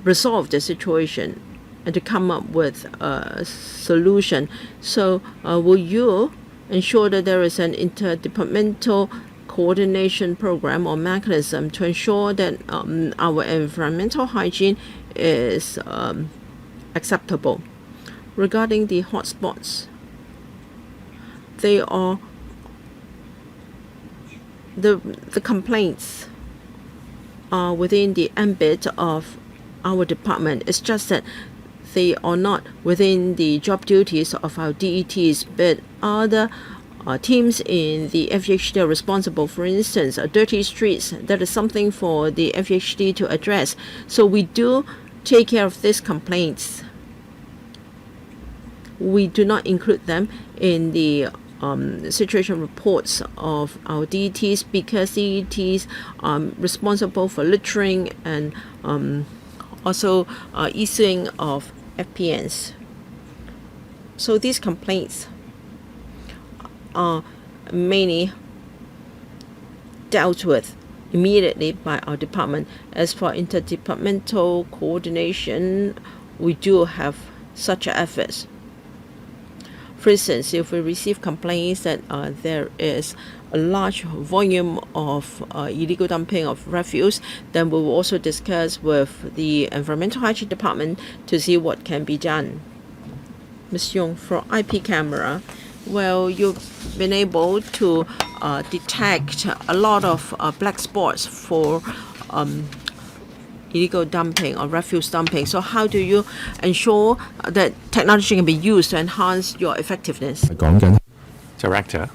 resolve the situation and to come up with a solution. So will you ensure that there is an interdepartmental coordination program or mechanism to ensure that our environmental hygiene is acceptable? Regarding the hotspots, they are the complaints are within the ambit of our department. It's just that they are not within the job duties of our DETs, but other teams in the FEHD are responsible. For instance, dirty streets, that is something for the FEHD to address. So we do take care of these complaints. We do not include them in the situation reports of our DETs because DETs are responsible for littering and also issuing of FPNs. So these complaints are mainly dealt with immediately by our department. As for interdepartmental coordination, we do have such efforts. For instance, if we receive complaints that there is a large volume of illegal dumping of refuse, then we will also discuss with the Environmental Hygiene Department to see what can be done. Ms. Yong, for IP camera, well, you've been able to detect a lot of black spots for illegal dumping or refuse dumping. So how do you ensure that technology can be used to enhance your effectiveness? Director.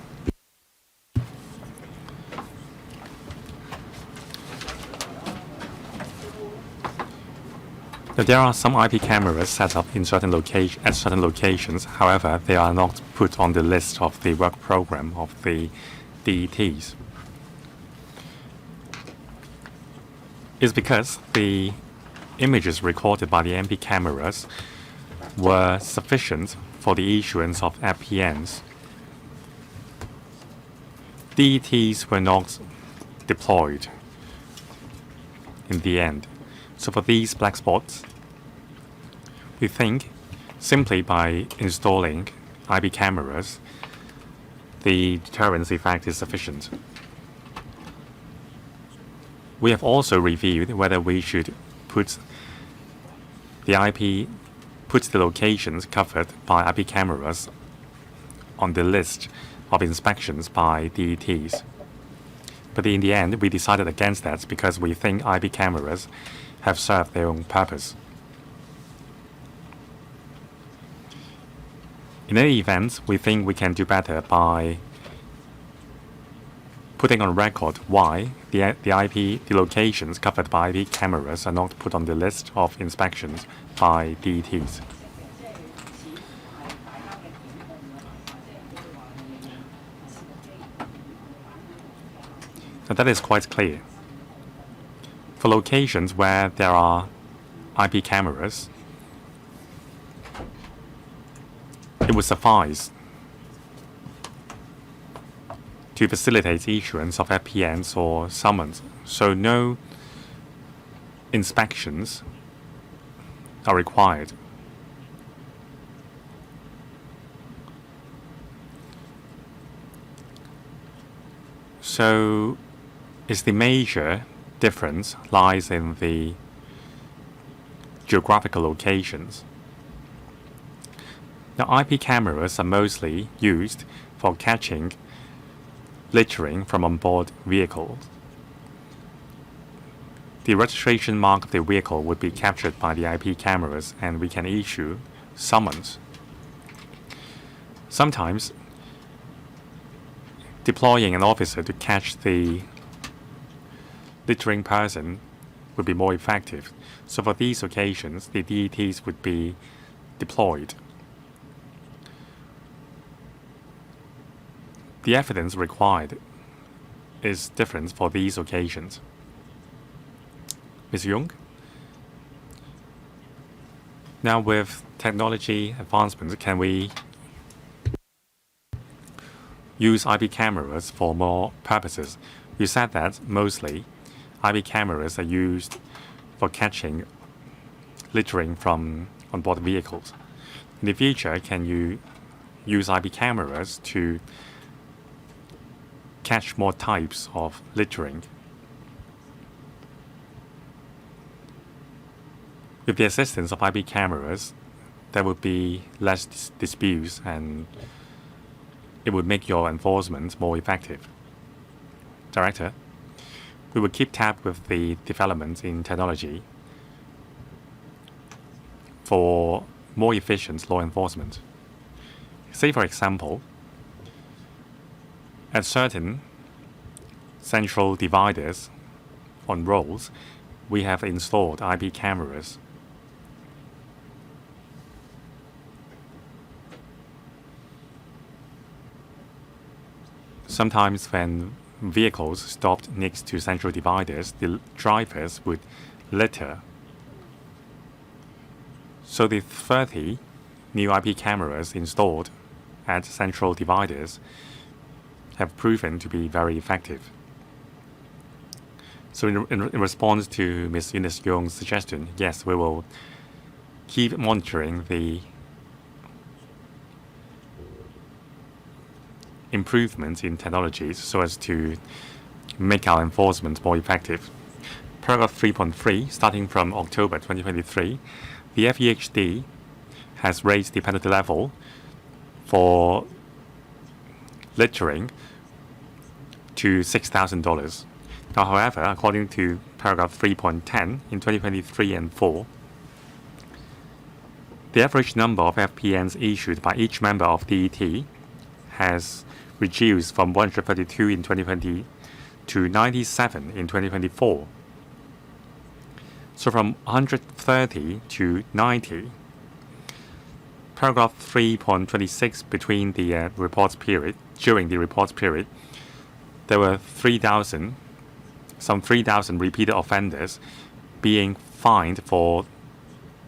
There are some IP cameras set up in certain locations. However, they are not put on the list of the work program of the DETs. It's because the images recorded by the MP cameras were sufficient for the issuance of FPNs. DETs were not deployed in the end. So for these black spots, we think simply by installing IP cameras, the deterrence effect is sufficient. We have also reviewed whether we should put the locations covered by IP cameras on the list of inspections by DETs. But in the end, we decided against that because we think IP cameras have served their own purpose. In any event, we think we can do better by putting on record why the locations covered by IP cameras are not put on the list of inspections by DETs. So that is quite clear. For locations where there are IP cameras, it would suffice to facilitate issuance of FPNs or summons, so no inspections are required. So the major difference lies in the geographical locations. Now, IP cameras are mostly used for catching littering from onboard vehicles. The registration mark of the vehicle would be captured by the IP cameras, and we can issue summons. Sometimes, deploying an officer to catch the littering person would be more effective. So for these occasions, the DETs would be deployed. The evidence required is different for these occasions. Ms. Jung? Now, with technology advancements, can we use IP cameras for more purposes? You said that mostly IP cameras are used for catching littering from onboard vehicles. In the future, can you use IP cameras to catch more types of littering? With the assistance of IP cameras, there would be less disputes and it would make your enforcement more effective. Director, we will keep tab with the developments in technology for more efficient law enforcement. Say, for example, at certain central dividers on roads, we have installed IP cameras. Sometimes when vehicles stopped next to central dividers, the drivers would litter. So the 30 new IP cameras installed at central dividers have proven to be very effective. So in response to Ms. Eunice Young's suggestion, yes, we will keep monitoring the improvements in technologies so as to make our enforcement more effective. Paragraph 3.3, starting from October 2023, the FEHD has raised the penalty level for littering to $6,000. Now, however, according to paragraph 3.10 in 2023 and 4, the average number of FPNs issued by each member of DET has reduced from 132 in 2020 to 97 in 2024. So from 130 to 90. Paragraph 3.26 between the reports period, during the reports period, there were some 3,000 repeated offenders being fined for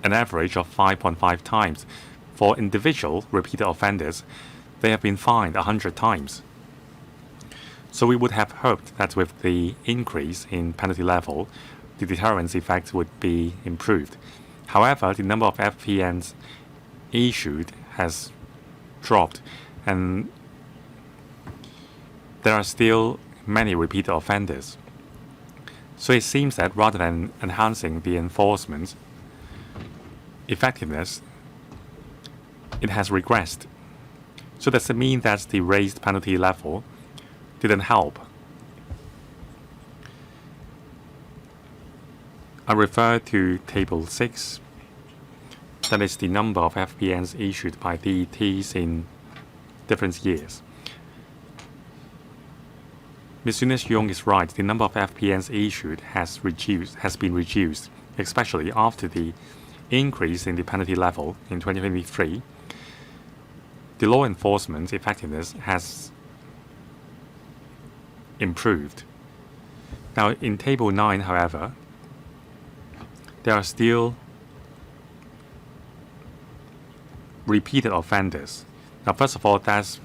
an average of 5.5 times. For individual repeated offenders, they have been fined 100 times. So we would have hoped that with the increase in penalty level, the deterrence effect would be improved. However, the number of FPNs issued has dropped, and there are still many repeated offenders. So it seems that rather than enhancing the enforcement effectiveness, it has regressed. So does it mean that the raised penalty level didn't help? I refer to Table 6, that is the number of FPNs issued by DETs in different years. Ms. Eunice Yung is right. The number of FPNs issued has been reduced, especially after the increase in the penalty level in 2023. The law enforcement effectiveness has improved. Now, in Table 9, however, there are still repeated offenders. Now, first of all, that's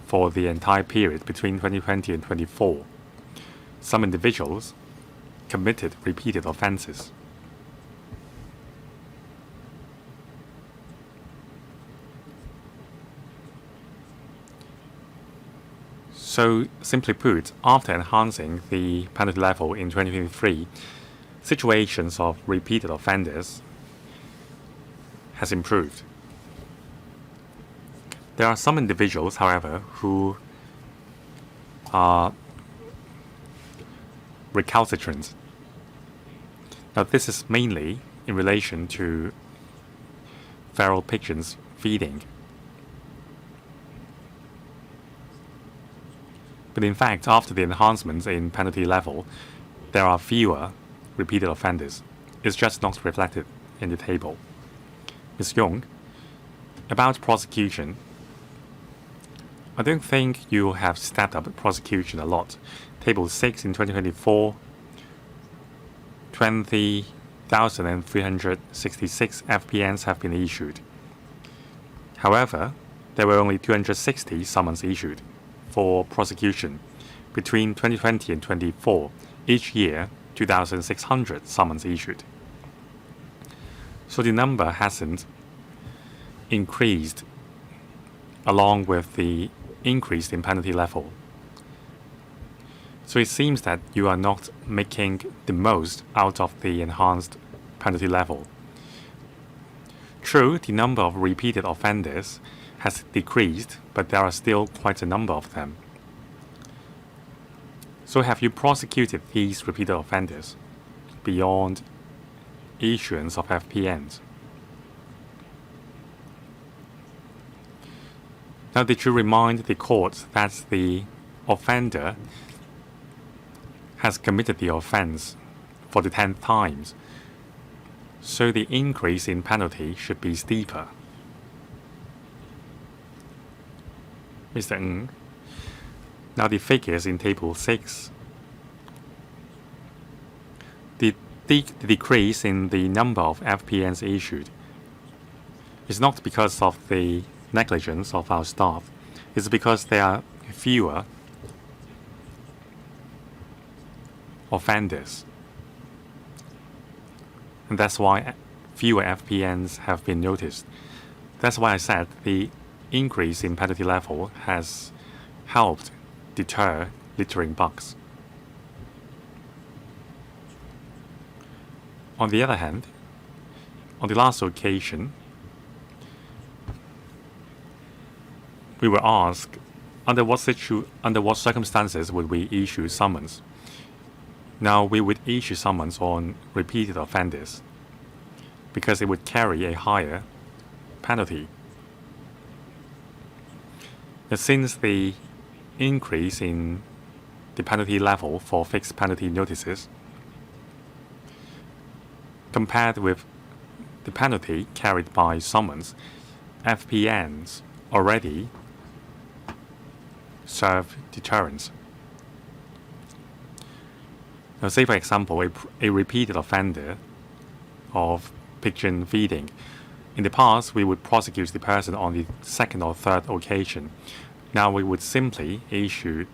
for the entire period between 2020 and 2024. Some individuals committed repeated offenses. So, simply put, after enhancing the penalty level in 2023, situations of repeated offenders has improved. There are some individuals, however, who are recalcitrant. Now, this is mainly in relation to feral pigeons feeding. But in fact, after the enhancements in penalty level, there are fewer repeated offenders. It's just not reflected in the table. Ms. Yung, about prosecution, I don't think you have stepped up prosecution a lot. Table 6 in 2024, 20,366 FPNs have been issued. However, there were only 260 summons issued for prosecution. Between 2020 and 2024, each year, 2,600 summons issued. So the number hasn't increased along with the increase in penalty level. So it seems that you are not making the most out of the enhanced penalty level. True, the number of repeated offenders has decreased, but there are still quite a number of them. So have you prosecuted these repeated offenders beyond issuance of FPNs? Now, did you remind the court that the offender has committed the offense for the 10th times, so the increase in penalty should be steeper? Mr. Ng. Now the figures in Table 6. The decrease in the number of FPNs issued is not because of the negligence of our staff. It's because there are fewer offenders. And that's why fewer FPNs have been noticed. That's why I said the increase in penalty level has helped deter littering bugs. On the other hand, on the last occasion, we were asked under what circumstances would we issue summons. Now we would issue summons on repeated offenders because it would carry a higher penalty. But since the increase in the penalty level for fixed penalty notices compared with the penalty carried by summons, FPNs already serve deterrence. Now, say for example, a repeated offender of pigeon feeding. In the past, we would prosecute the person on the second or third occasion. Now we would simply issue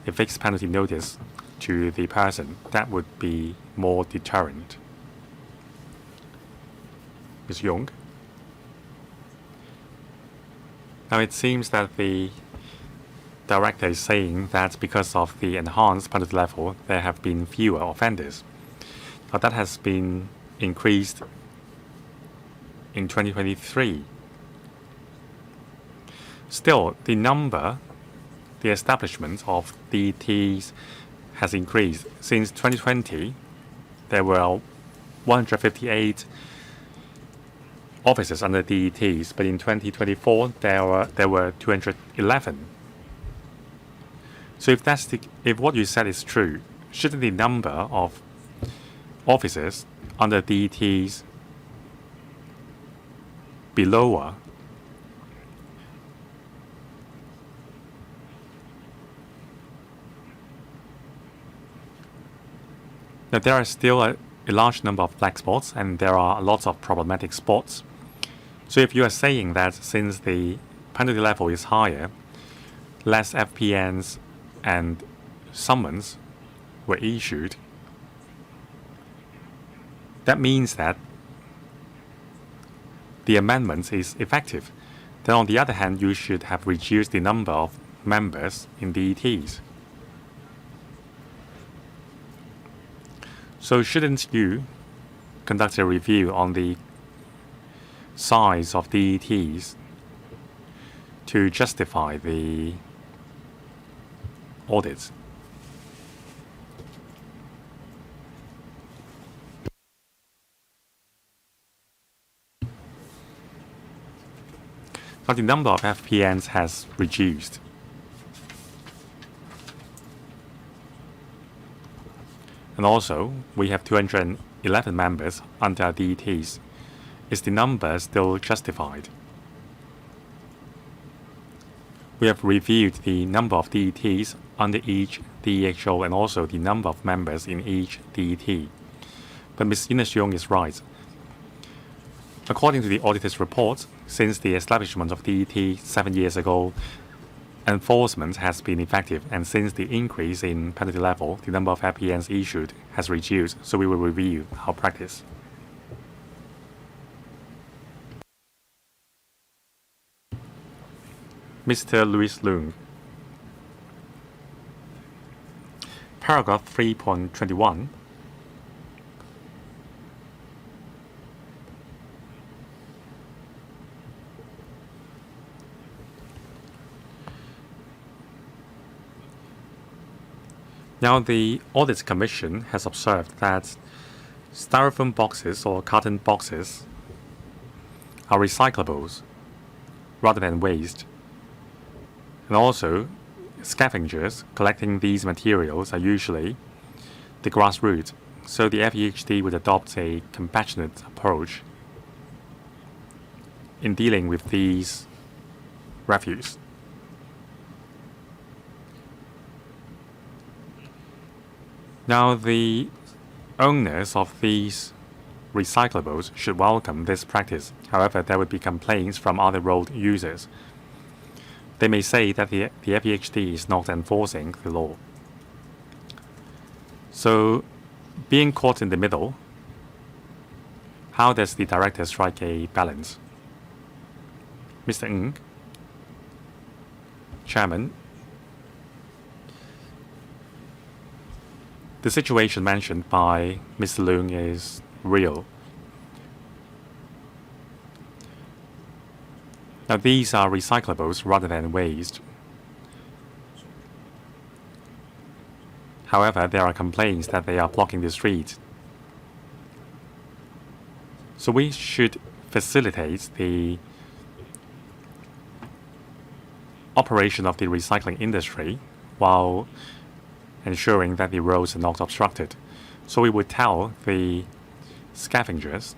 a fixed penalty notice to the person. That would be more deterrent. Ms. Yung. Now it seems that the director is saying that because of the enhanced penalty level, there have been fewer offenders. But that has been increased in 2023. Still, the establishment of DETs has increased. Since 2020, there were 158 officers under DETs, but in 2024 there were 211. So if what you said is true, shouldn't the number of officers under DETs be lower? Now, there are still a large number of black spots, and there are lots of problematic spots. So if you are saying that since the penalty level is higher, less FPNs and summons were issued, that means that the amendment is effective. Then on the other hand, you should have reduced the number of members in DETs. So shouldn't you conduct a review on the size of DETs to justify the audits? But the number of FPNs has reduced. And also, we have 211 members under DETs. Is the number still justified? We have reviewed the number of DETs under each DEHO and also the number of members in each DET. But Ms. Ines-Yung is right. According to the auditor's report, since the establishment of DET 7 years ago, enforcement has been effective, and since the increase in penalty level, the number of FPNs issued has reduced, so we will review our practice. Mr. Louis Leung. Paragraph 3.21. Now, the Audit Commission has observed that styrofoam boxes or carton boxes are recyclables rather than waste. And also, scavengers collecting these materials are usually the grassroots, so the FEHD would adopt a compassionate approach in dealing with these refuse. Now, the owners of these recyclables should welcome this practice. However, there would be complaints from other road users. They may say that the FEHD is not enforcing the law. So, being caught in the middle, how does the director strike a balance? Mr. Ng, Chairman, the situation mentioned by Mr. Leung is real. Now, these are recyclables rather than waste. However, there are complaints that they are blocking the street. So we should facilitate the operation of the recycling industry while ensuring that the roads are not obstructed. So we would tell the scavengers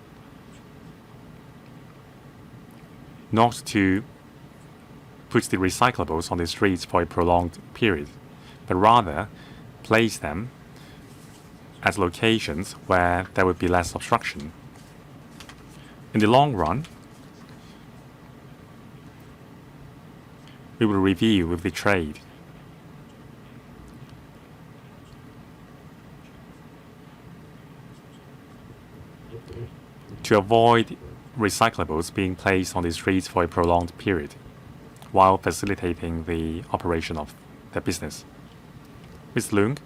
not to put the recyclables on the streets for a prolonged period, but rather place them at locations where there would be less obstruction. In the long run, we will review with the trade to avoid recyclables being placed on the streets for a prolonged period while facilitating the operation of their business. Ms. Leung.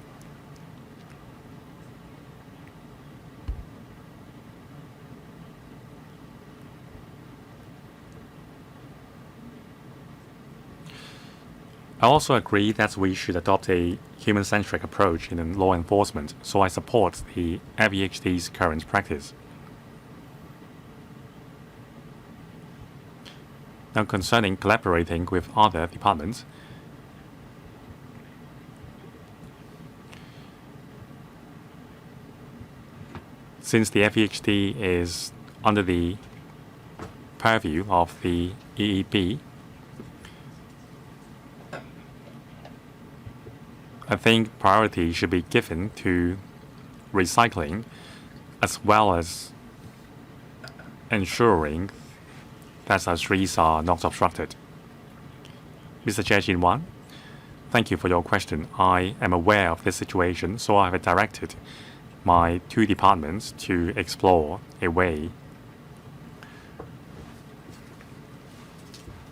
I also agree that we should adopt a human-centric approach in law enforcement, so I support the FEHD's current practice. Now, concerning collaborating with other departments, since the FEHD is under the purview of the EEB, I think priority should be given to recycling as well as ensuring that our streets are not obstructed. Mr. Chair Jin-Wan, thank you for your question. I am aware of this situation, so I have directed my two departments to explore a way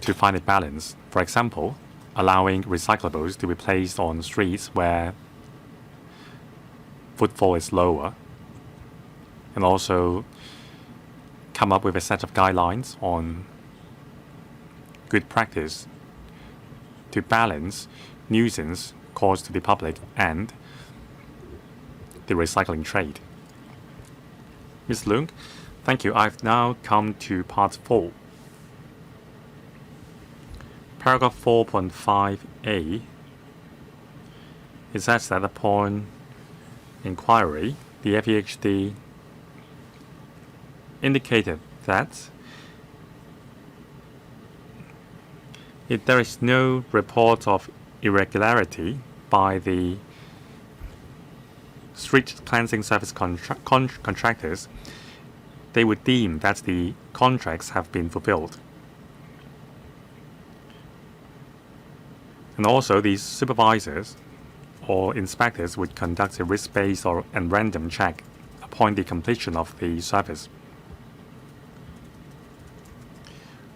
to find a balance. For example, allowing recyclables to be placed on streets where footfall is lower, and also come up with a set of guidelines on good practice to balance nuisance caused to the public and the recycling trade. Ms. Leung, thank you. I've now come to part 4. Paragraph 4.5a, it says that upon inquiry, the FEHD indicated that if there is no report of irregularity by the street cleansing service contractors, they would deem that the contracts have been fulfilled. And also, these supervisors or inspectors would conduct a risk-based and random check upon the completion of the service.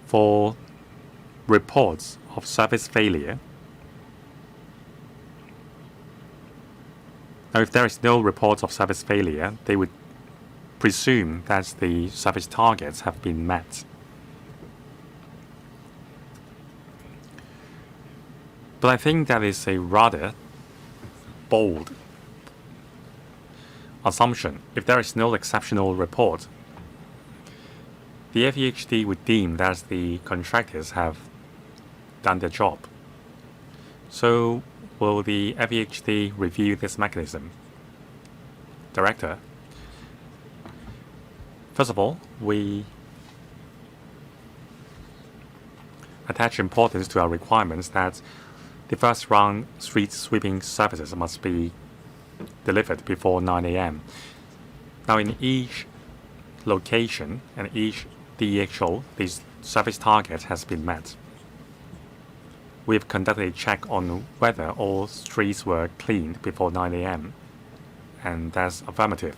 For reports of service failure, now if there is no report of service failure, they would presume that the service targets have been met. But I think that is a rather bold assumption. If there is no exceptional report, the FEHD would deem that the contractors have done their job. So will the FEHD review this mechanism? Director, first of all, we attach importance to our requirements that the first round street sweeping services must be delivered before 9 a.m. Now, in each location and each DEHO, the service target has been met. We have conducted a check on whether all streets were cleaned before 9 a.m. and that's affirmative.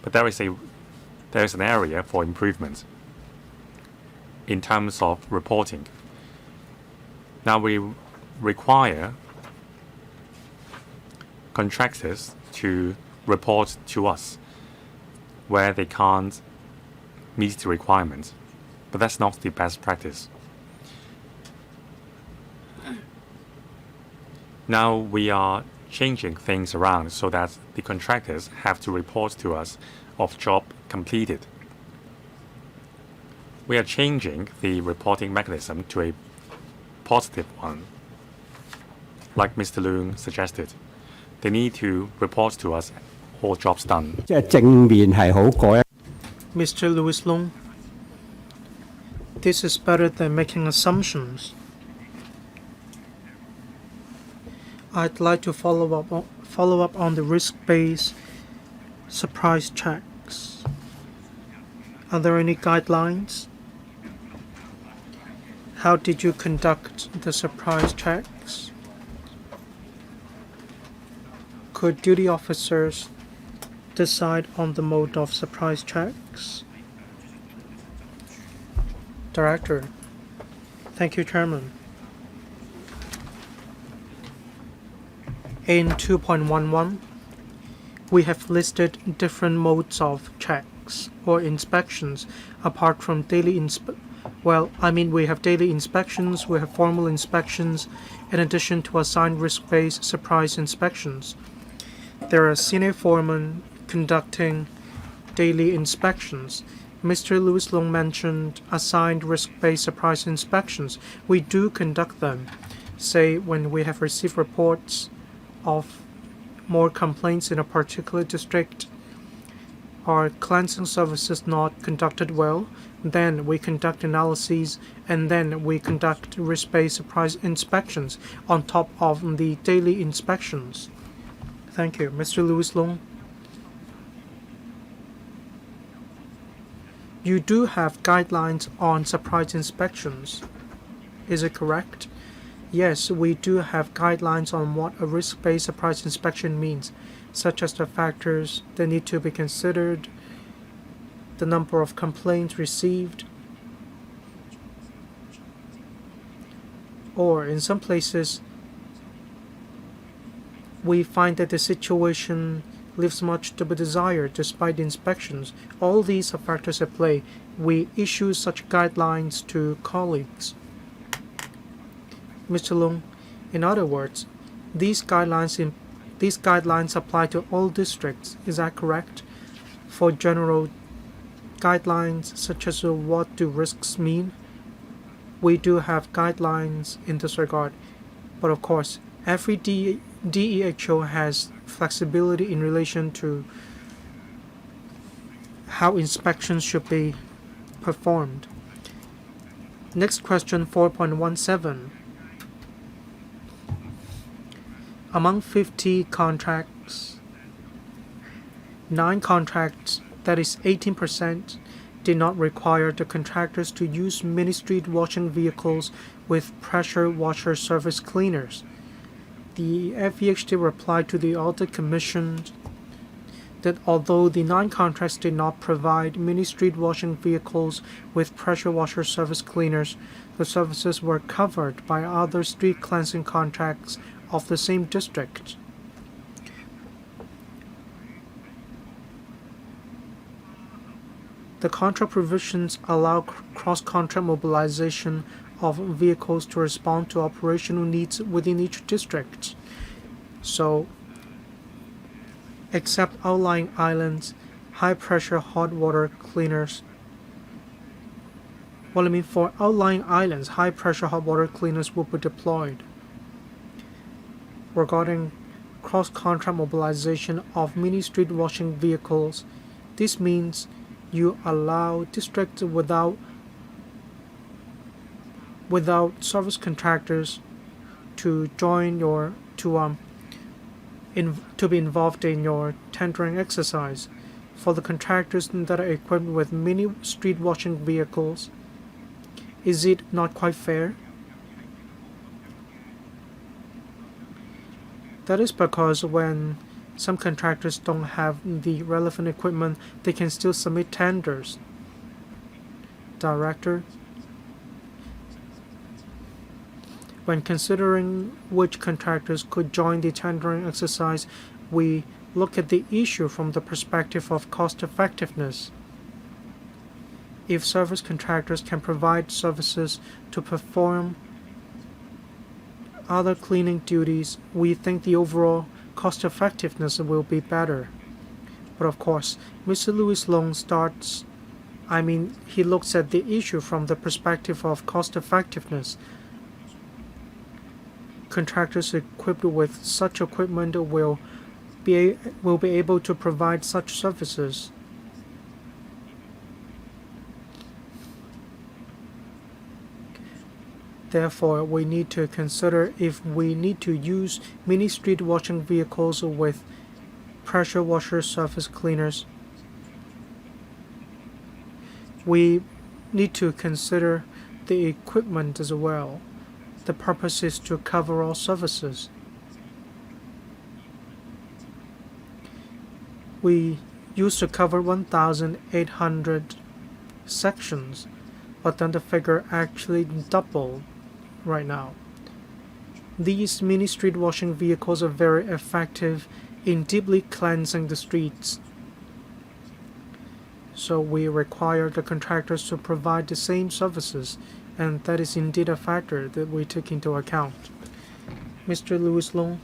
But there is an area for improvement in terms of reporting. Now we require contractors to report to us where they can't meet the requirements, but that's not the best practice. Now we are changing things around so that the contractors have to report to us of job completed. We are changing the reporting mechanism to a positive one, like Mr. Leung suggested. They need to report to us all jobs done. Mr. Louis Long, this is better than making assumptions. I'd like to follow up on the risk-based surprise checks. Are there any guidelines? How did you conduct the surprise checks? Could duty officers decide on the mode of surprise checks? Director. Thank you, Chairman. In 2.11, we have listed different modes of checks or inspections apart from daily we have daily inspections, we have formal inspections, in addition to assigned risk-based surprise inspections. There are senior foremen conducting daily inspections. Mr. Louis Long mentioned assigned risk-based surprise inspections. We do conduct them, say when we have received reports of more complaints in a particular district. Are cleansing services not conducted well? Then we conduct analyses and then we conduct risk-based surprise inspections on top of the daily inspections. Thank you. Mr. Louis Long. You do have guidelines on surprise inspections. Is it correct? Yes, we do have guidelines on what a risk-based surprise inspection means, such as the factors that need to be considered, the number of complaints received, or in some places, we find that the situation leaves much to be desired despite the inspections. All these are factors at play. We issue such guidelines to colleagues. Mr. Long, in other words, these guidelines apply to all districts. Is that correct? For general guidelines such as what do risks mean, we do have guidelines in this regard. But of course, every DEHO has flexibility in relation to how inspections should be performed. Next question, 4.17. Among 50 contracts, 9 contracts, that is 18%, did not require the contractors to use mini-street washing vehicles with pressure washer surface cleaners. The FEHD replied to the Audit Commission that although the 9 contracts did not provide mini-street washing vehicles with pressure washer surface cleaners, the services were covered by other street cleansing contracts of the same district. The contract provisions allow cross-contract mobilization of vehicles to respond to operational needs within each district. So, except outlying islands, high-pressure hot water cleaners. For outlying islands, high-pressure hot water cleaners will be deployed. Regarding cross-contract mobilization of mini-street washing vehicles, this means you allow districts without service contractors to be involved in your tendering exercise. For the contractors that are equipped with mini street washing vehicles, is it not quite fair? That is because when some contractors don't have the relevant equipment, they can still submit tenders. Director, when considering which contractors could join the tendering exercise, we look at the issue from the perspective of cost effectiveness. If service contractors can provide services to perform other cleaning duties, we think the overall cost effectiveness will be better. But of course, Mr. Louis Long he looks at the issue from the perspective of cost effectiveness. Contractors equipped with such equipment will be able to provide such services. Therefore, we need to consider if we need to use mini street washing vehicles with pressure washer surface cleaners. We need to consider the equipment as well. The purpose is to cover all services. We used to cover 1,800 sections, but then the figure actually doubled right now. These mini street washing vehicles are very effective in deeply cleansing the streets. So we require the contractors to provide the same services, and that is indeed a factor that we took into account. Mr. Louis Long.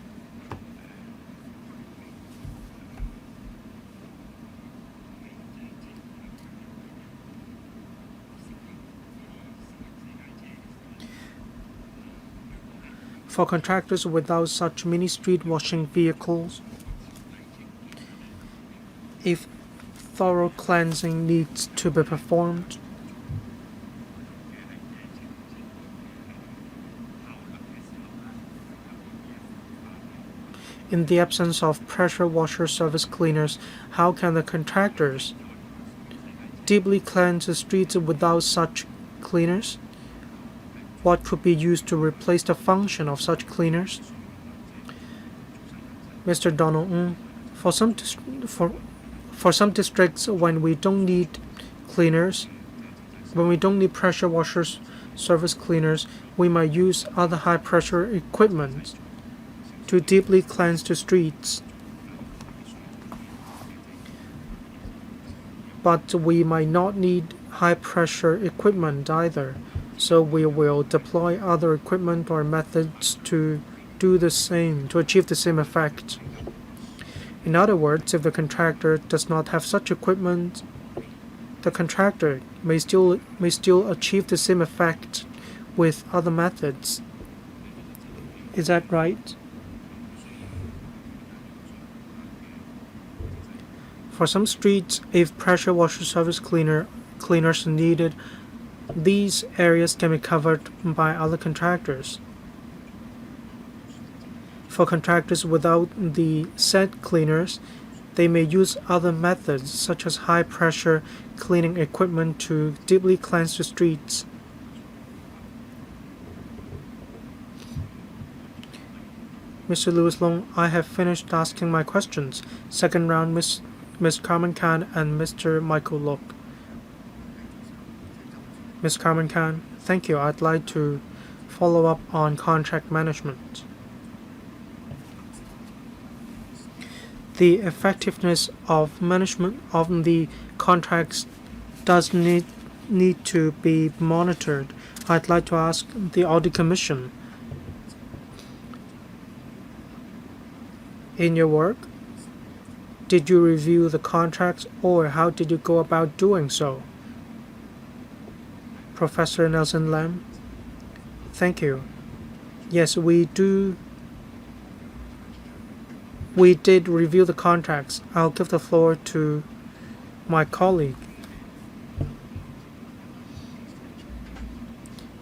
For contractors without such mini street washing vehicles, if thorough cleansing needs to be performed, in the absence of pressure washer service cleaners, how can the contractors deeply cleanse the streets without such cleaners? What could be used to replace the function of such cleaners? Mr. Donald Ng, for some districts, when we don't need cleaners, when we don't need pressure washers, service cleaners, we might use other high pressure equipment to deeply cleanse the streets. But we might not need high pressure equipment either, so we will deploy other equipment or methods to do the same, to achieve the same effect. In other words, if the contractor does not have such equipment, the contractor may still achieve the same effect with other methods. Is that right? For some streets, if pressure washer service cleaners are needed, these areas can be covered by other contractors. For contractors without the said cleaners, they may use other methods such as high pressure cleaning equipment to deeply cleanse the streets. Mr. Louis Long, I have finished asking my questions. Second round, Ms. Carmen Khan and Mr. Michael Look. Ms. Carmen Khan, thank you. I'd like to follow up on contract management. The effectiveness of management of the contracts does need to be monitored. I'd like to ask the Audit Commission, in your work, did you review the contracts or how did you go about doing so? Professor Nelson Lam. Thank you. Yes, we did review the contracts. I'll give the floor to my colleague,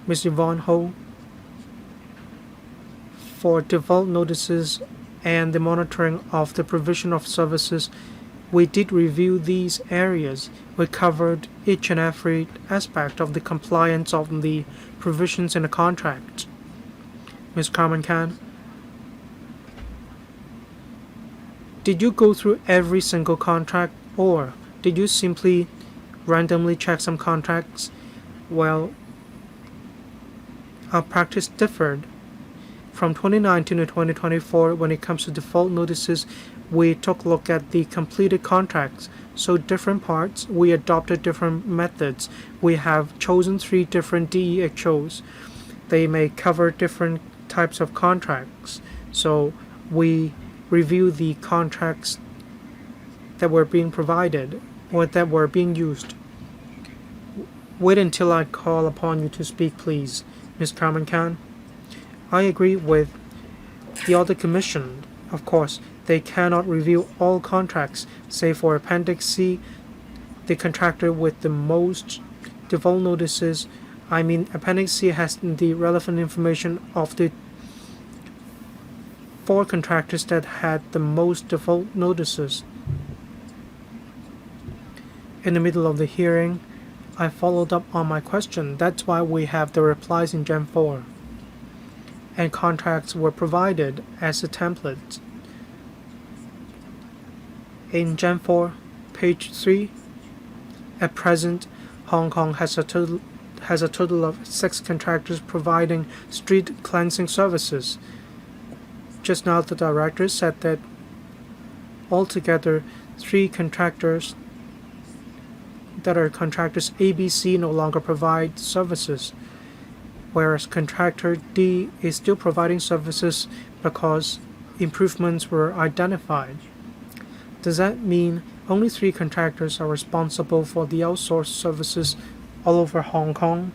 Ms. Yvonne Ho. For default notices and the monitoring of the provision of services, we did review these areas. We covered each and every aspect of the compliance of the provisions in the contract. Ms. Carmen Khan, did you go through every single contract or did you simply randomly check some contracts? Well, our practice differed. From 2019 to 2024, when it comes to default notices, we took a look at the completed contracts. So different parts, we adopted different methods. We have chosen 3 different DEHOs. They may cover different types of contracts. So we review the contracts that were being provided or that were being used. Wait until I call upon you to speak, please, Ms. Carmen Khan. I agree with the Audit Commission. Of course, they cannot review all contracts. Say for Appendix C, the contractor with the most default notices, Appendix C has the relevant information of the 4 contractors that had the most default notices. In the middle of the hearing, I followed up on my question. That's why we have the replies in Gen 4. And contracts were provided as a template. In Gen 4, page 3, at present, Hong Kong has a total of 6 contractors providing street cleansing services. Just now the director said that altogether 3 contractors that are contractors ABC no longer provide services, whereas contractor D is still providing services because improvements were identified. Does that mean only 3 contractors are responsible for the outsourced services all over Hong Kong?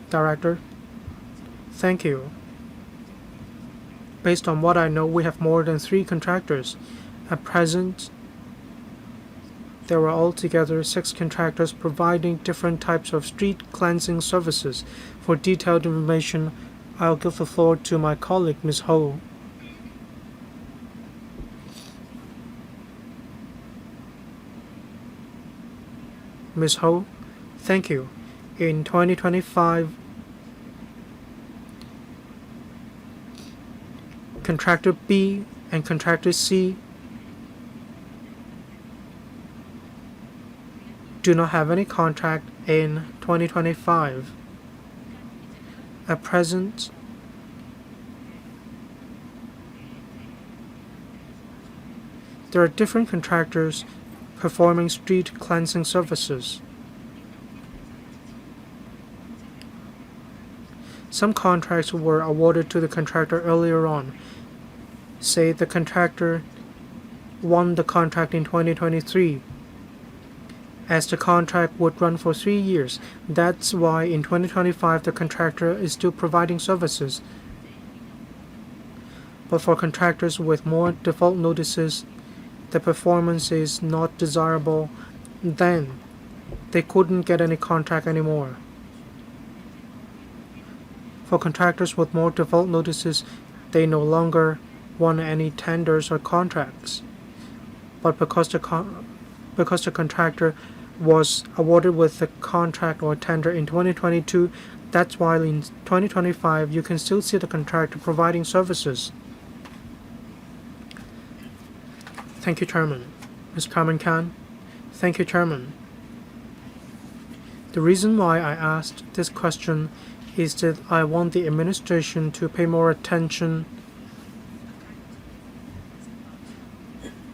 Director, thank you. Based on what I know, we have more than 3 contractors. At present, there are altogether 6 contractors providing different types of street cleansing services. For detailed information, I'll give the floor to my colleague, Ms. Ho. Ms. Ho, thank you. In 2025, Contractor B and Contractor C do not have any contract in 2025. At present, there are different contractors performing street cleansing services. Some contracts were awarded to the contractor earlier on. Say the contractor won the contract in 2023. As the contract would run for 3 years, that's why in 2025 the contractor is still providing services. But for contractors with more default notices, the performance is not desirable, then they couldn't get any contract anymore. For contractors with more default notices, they no longer won any tenders or contracts. But because the contractor was awarded with the contract or tender in 2022, that's why in 2025 you can still see the contractor providing services. Thank you, Chairman. Ms. Carmen Khan. Thank you, Chairman. The reason why I asked this question is that I want the administration to pay more attention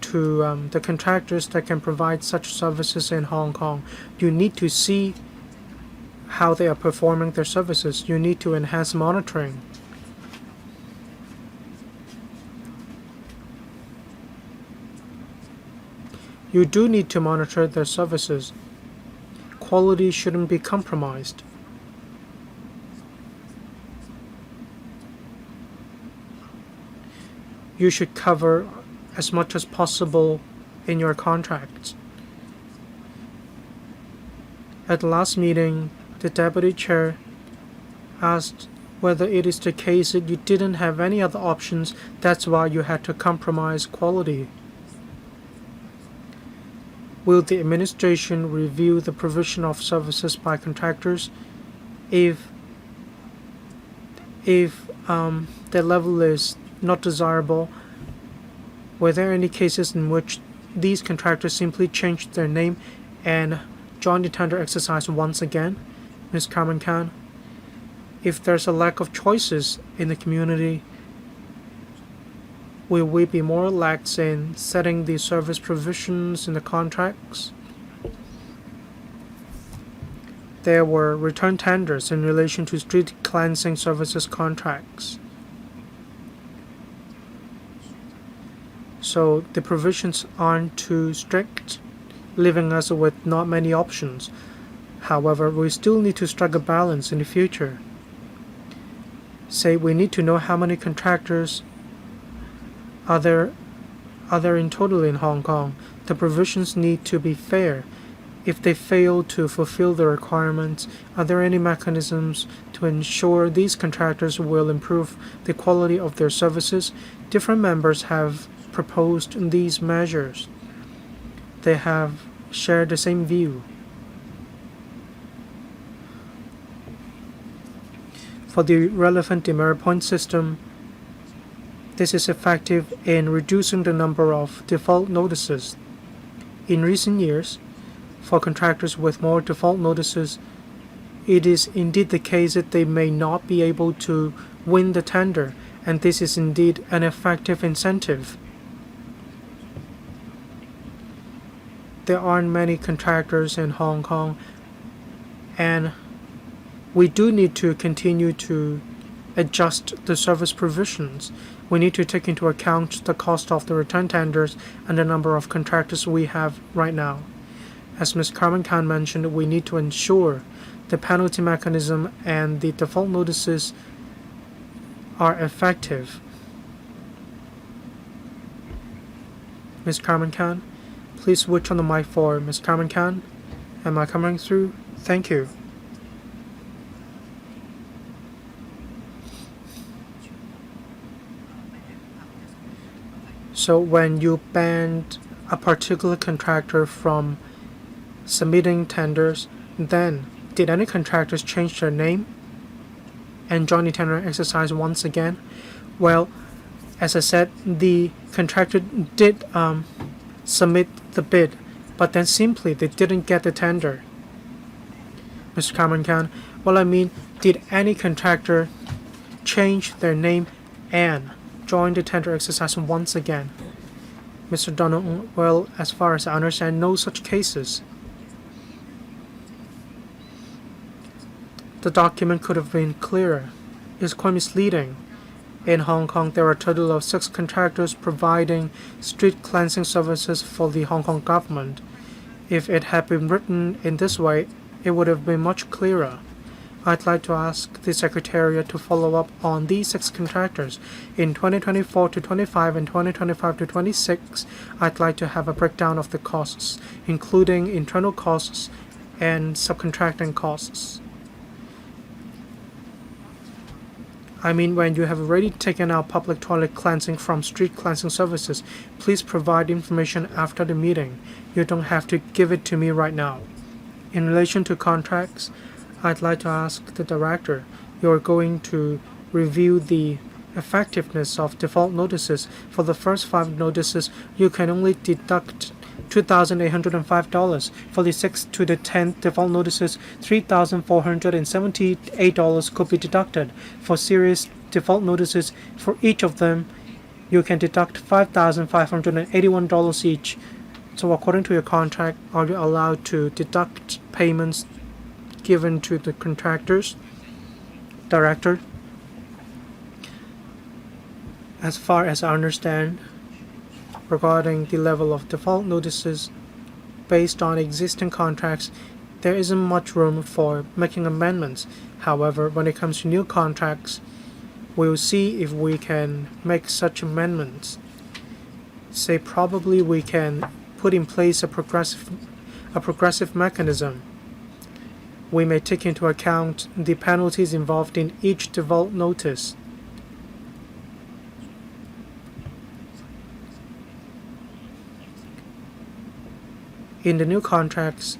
to the contractors that can provide such services in Hong Kong. You need to see how they are performing their services. You need to enhance monitoring. You do need to monitor their services. Quality shouldn't be compromised. You should cover as much as possible in your contracts. At the last meeting, the Deputy Chair asked whether it is the case that you didn't have any other options, that's why you had to compromise quality. Will the administration review the provision of services by contractors if the level is not desirable? Were there any cases in which these contractors simply changed their name and joined the tender exercise once again? Ms. Carmen Khan, if there's a lack of choices in the community, will we be more lax in setting the service provisions in the contracts? There were return tenders in relation to street cleansing services contracts. So the provisions aren't too strict, leaving us with not many options. However, we still need to strike a balance in the future. Say we need to know how many contractors are there in total in Hong Kong. The provisions need to be fair. If they fail to fulfill the requirements, are there any mechanisms to ensure these contractors will improve the quality of their services? Different members have proposed these measures. They have shared the same view. For the relevant demerit point system, this is effective in reducing the number of default notices. In recent years, for contractors with more default notices, it is indeed the case that they may not be able to win the tender, and this is indeed an effective incentive. There aren't many contractors in Hong Kong, and we do need to continue to adjust the service provisions. We need to take into account the cost of the return tenders and the number of contractors we have right now. As Ms. Carmen Khan mentioned, we need to ensure the penalty mechanism and the default notices are effective. Ms. Carmen Khan, please switch on the mic for Ms. Carmen Khan. Am I coming through? Thank you. So when you banned a particular contractor from submitting tenders, then did any contractors change their name and join the tender exercise once again? Well, as I said, the contractor did submit the bid, but then simply they didn't get the tender. Mr. Cameron Khan, well, I mean, did any contractor change their name and join the tender exercise once again? Mr. Donald, well, as far as I understand, no such cases. The document could have been clearer. It's quite misleading. In Hong Kong, there are a total of 6 contractors providing street cleansing services for the Hong Kong government. If it had been written in this way, it would have been much clearer. I'd like to ask the Secretariat to follow up on these 6 contractors. In 2024 to 25 and 2025 to 26, I'd like to have a breakdown of the costs, including internal costs and subcontracting costs. I mean, when you have already taken out public toilet cleansing from street cleansing services, please provide information after the meeting. You don't have to give it to me right now. In relation to contracts, I'd like to ask the Director, you're going to review the effectiveness of default notices. For the first 5 notices, you can only deduct $2,805. For the 6th to the 10th default notices, $3,478 could be deducted. For serious default notices, for each of them, you can deduct $5,581 each. So according to your contract, are you allowed to deduct payments given to the contractors? Director, as far as I understand, regarding the level of default notices based on existing contracts, there isn't much room for making amendments. However, when it comes to new contracts, we'll see if we can make such amendments. Say probably we can put in place a progressive mechanism. We may take into account the penalties involved in each default notice. In the new contracts,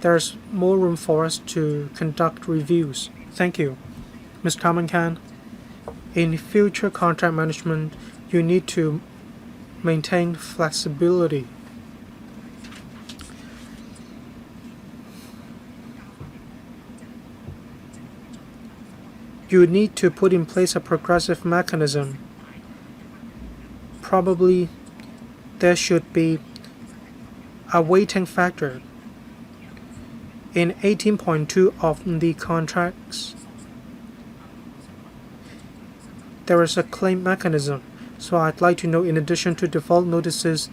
there's more room for us to conduct reviews. Thank you. Ms. Carmen Khan, in future contract management, you need to maintain flexibility. You need to put in place a progressive mechanism. Probably there should be a weighting factor. In 18.2 of the contracts, there is a claim mechanism. So I'd like to know, in addition to default notices,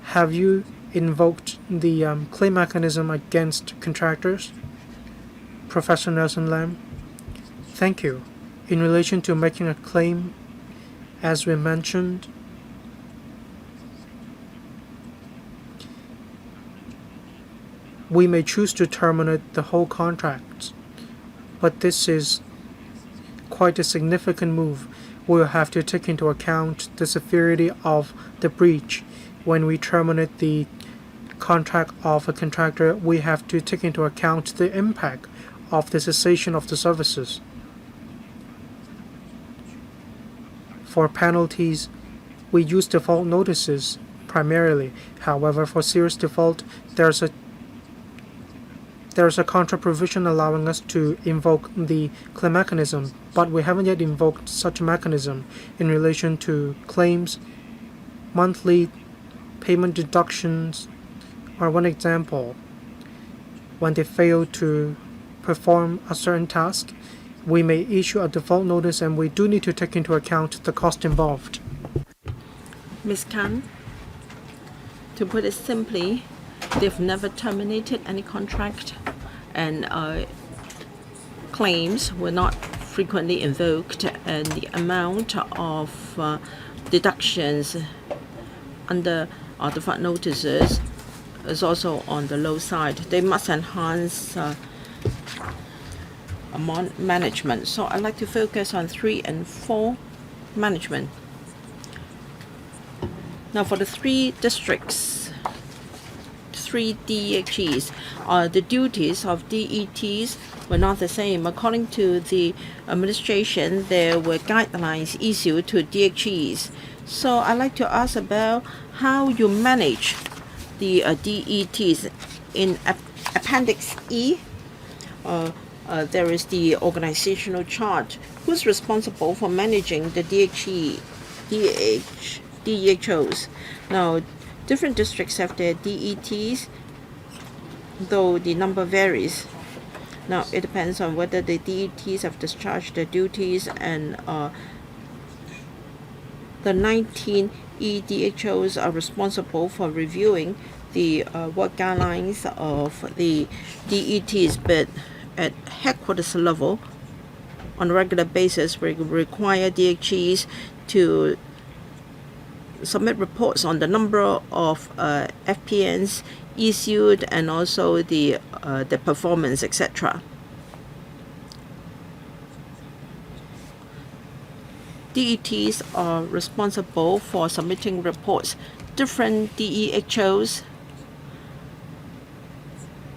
have you invoked the claim mechanism against contractors? Professor Nelson Lam, thank you. In relation to making a claim, as we mentioned, we may choose to terminate the whole contract, but this is quite a significant move. We'll have to take into account the severity of the breach. When we terminate the contract of a contractor, we have to take into account the impact of the cessation of the services. For penalties, we use default notices primarily. However, for serious default, there's a there's a contra provision allowing us to invoke the claim mechanism, but we haven't yet invoked such a mechanism in relation to claims. Monthly payment deductions are one example. When they fail to perform a certain task, we may issue a default notice, and we do need to take into account the cost involved. Ms. Khan, to put it simply, they've never terminated any contract, and claims were not frequently invoked, and the amount of deductions under default notices is also on the low side. They must enhance management. So I'd like to focus on 3 and 4 management. Now for the 3 districts, 3 DHEs, the duties of DETs were not the same. According to the administration, there were guidelines issued to DHEs. So I'd like to ask about how you manage the DETs. In Appendix E, there is the organizational chart. Who's responsible for managing the DHOs? Now, different districts have their DETs, though the number varies. Now, it depends on whether the DETs have discharged their duties, and the 19 EDHOs are responsible for reviewing the work guidelines of the DETs, but at headquarters level, on a regular basis, we require DHEs to submit reports on the number of FPNs issued, and also the performance, etc. DETs are responsible for submitting reports. Different DEHOs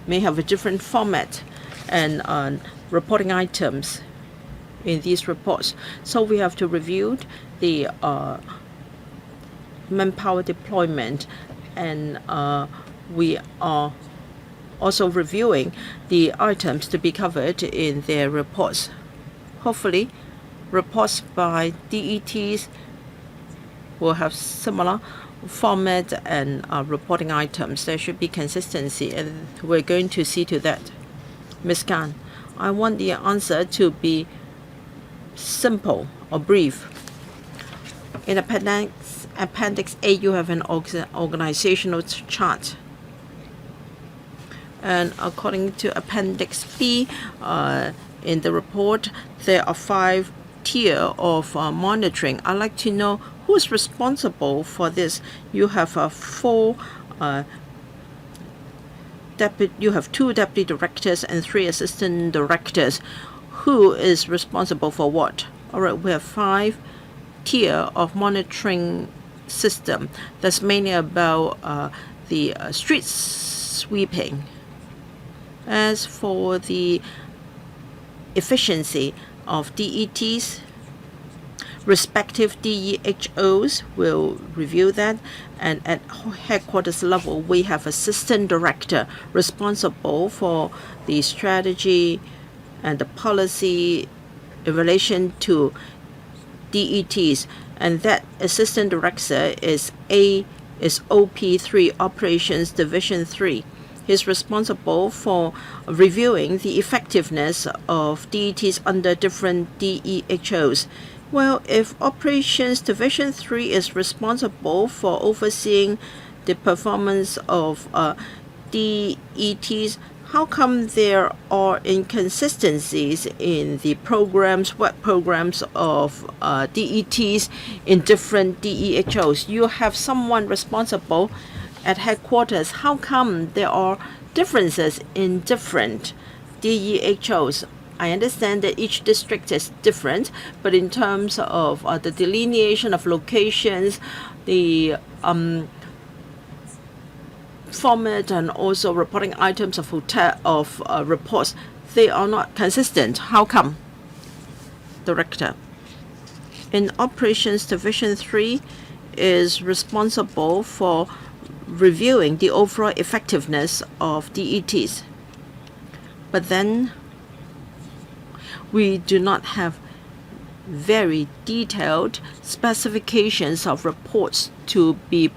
may have a different format and reporting items in these reports. So we have to review the manpower deployment, and we are also reviewing the items to be covered in their reports. Hopefully, reports by DETs will have similar format and reporting items. There should be consistency, and we're going to see to that. Ms. Khan, I want the answer to be simple or brief. In Appendix A, you have an organizational chart. And according to Appendix B, in the report, there are 5 tiers of monitoring. I'd like to know who's responsible for this. You have 2 deputy directors and 3 assistant directors. Who is responsible for what? All right, we have 5 tier of monitoring system. That's mainly about the street sweeping. As for the efficiency of DETs, respective DEHOs will review that, and at headquarters level, we have assistant director responsible for the strategy and the policy in relation to DETs, and that assistant director is OP3, Operations Division 3. He's responsible for reviewing the effectiveness of DETs under different DEHOs. Well, if Operations Division 3 is responsible for overseeing the performance of DETs, how come there are inconsistencies in the work programs of DETs in different DEHOs? You have someone responsible at headquarters. How come there are differences in different DEHOs? I understand that each district is different, but in terms of the delineation of locations, the format, and also reporting items of reports, they are not consistent. How come? Director. In Operations Division 3 is responsible for reviewing the overall effectiveness of DETs. but then we do not have very detailed specifications of reports to be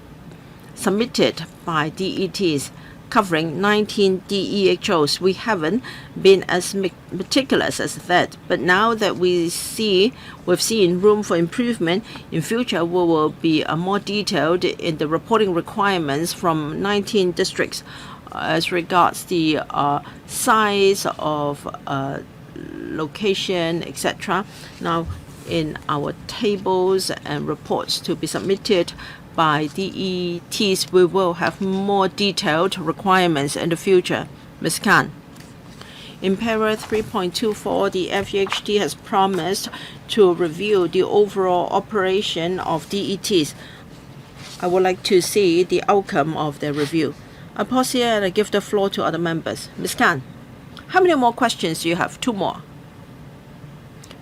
submitted by DETs covering 19 DEHOs. We haven't been as meticulous as that, but now that we've seen room for improvement, in future we will be more detailed in the reporting requirements from 19 districts as regards the size of location, etc. Now, in our tables and reports to be submitted by DETs, we will have more detailed requirements in the future. Ms. Khan. In para 3.24, the FEHD has promised to review the overall operation of DETs. I would like to see the outcome of their review. I pause here and I give the floor to other members. Ms. Khan, how many more questions do you have? 2 more.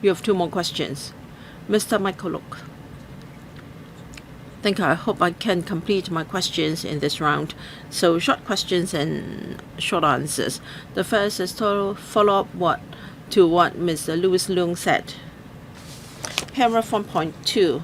You have 2 more questions. Mr. Michael Look. Thank you. I hope I can complete my questions in this round. So short questions and short answers. The first is to follow up what Mr. Louis Leung said. Paragraph 1.2.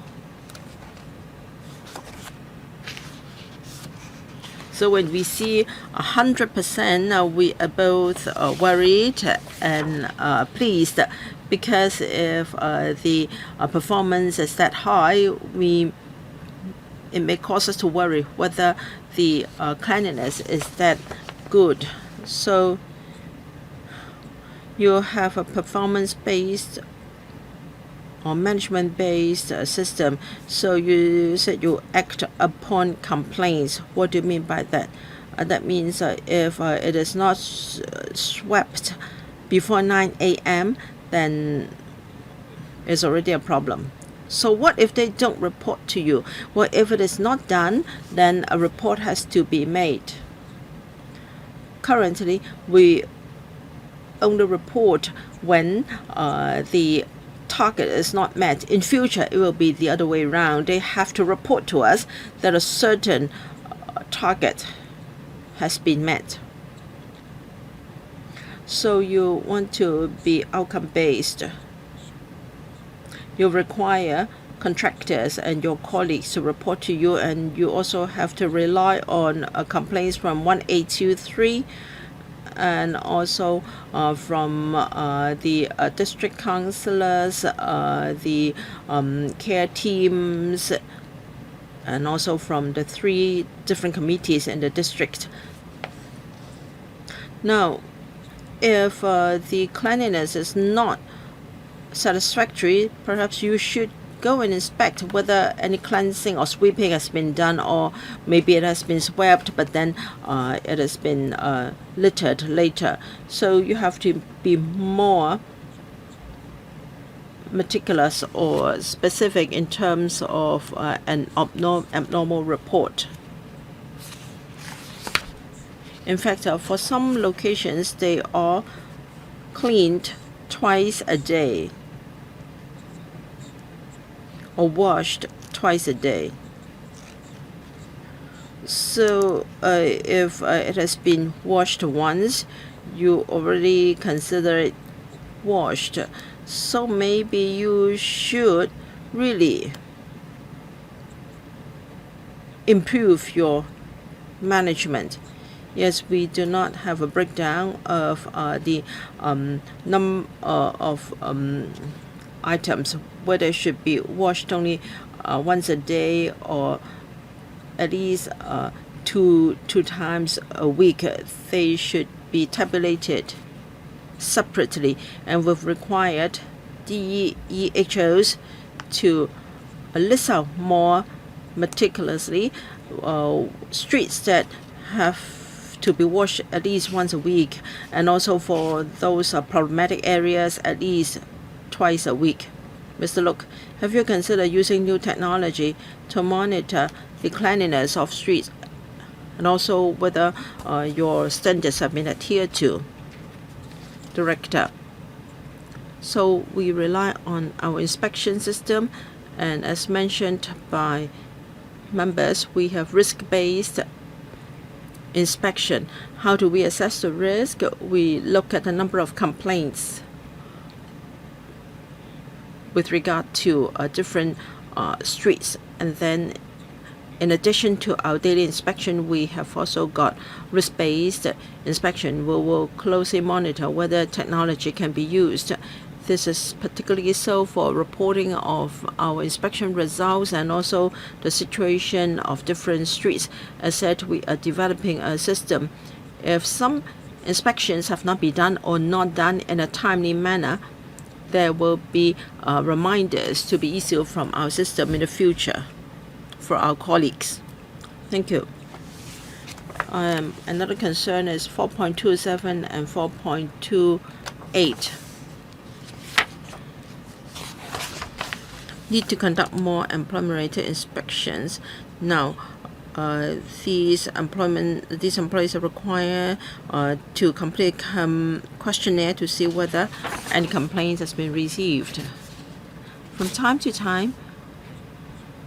So when we see 100%, we are both worried and pleased, because if the performance is that high, it may cause us to worry whether the cleanliness is that good. So you have a performance-based or management-based system. So you said you act upon complaints. What do you mean by that? That means if it is not swept before 9 a.m., then it's already a problem. So what if they don't report to you? Well, if it is not done, then a report has to be made. Currently, we only report when the target is not met. In future, it will be the other way around. They have to report to us that a certain target has been met. So you want to be outcome-based. You require contractors and your colleagues to report to you, and you also have to rely on complaints from 1823 and also from the district councillors, the care teams, and also from the 3 different committees in the district. Now, if the cleanliness is not satisfactory, perhaps you should go and inspect whether any cleansing or sweeping has been done, or maybe it has been swept but then it has been littered later. So you have to be more meticulous or specific in terms of an abnormal report. In fact, for some locations, they are cleaned twice a day or washed twice a day. So if it has been washed once, you already consider it washed. So maybe you should really improve your management. Yes, we do not have a breakdown of the number of items, whether it should be washed only once a day or at least two times a week. They should be tabulated separately, and we've required DEHOs to list out more meticulously streets that have to be washed at least once a week, and also for those problematic areas at least twice a week. Mr. Look, have you considered using new technology to monitor the cleanliness of streets, and also whether your standards have been adhered to? Director. So we rely on our inspection system, and as mentioned by members, we have risk-based inspection. How do we assess the risk? We look at the number of complaints with regard to different streets. And then in addition to our daily inspection, we have also got risk-based inspection. We will closely monitor whether technology can be used. This is particularly so for reporting of our inspection results and also the situation of different streets. As said, we are developing a system. If some inspections have not been done or not done in a timely manner, there will be reminders to be issued from our system in the future for our colleagues. Thank you. Another concern is 4.27 and 4.28. Need to conduct more employment-related inspections. Now, these employees are required to complete a questionnaire to see whether any complaints has been received. From time to time,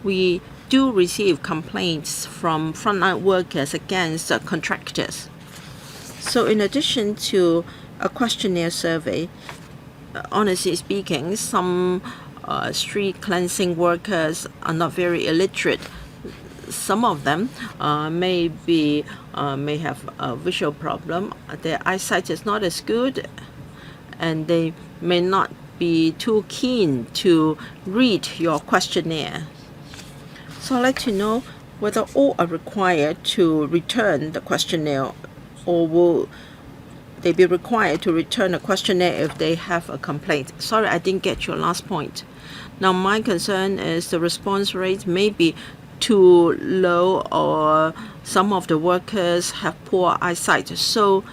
we do receive complaints from frontline workers against contractors. So in addition to a questionnaire survey, honestly speaking, some street cleansing workers are not very illiterate. Some of them may have a visual problem. Their eyesight is not as good, and they may not be too keen to read your questionnaire. So I'd like to know whether all are required to return the questionnaire, or will they be required to return a questionnaire if they have a complaint? Sorry, I didn't get your last point. Now, my concern is the response rate may be too low, or some of the workers have poor eyesight. So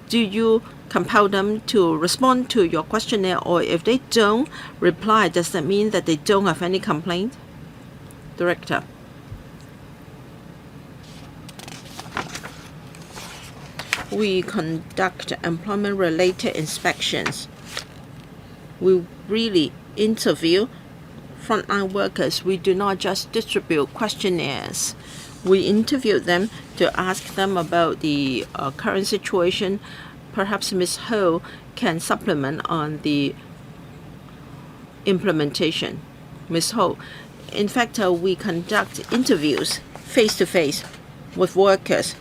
do you compel them to respond to your questionnaire, or if they don't reply, does that mean that they don't have any complaint? Director. We conduct employment-related inspections. We really interview frontline workers. We do not just distribute questionnaires. We interview them to ask them about the current situation. Perhaps Ms. Ho can supplement on the implementation. Ms. Ho, in fact, we conduct interviews face-to-face with workers.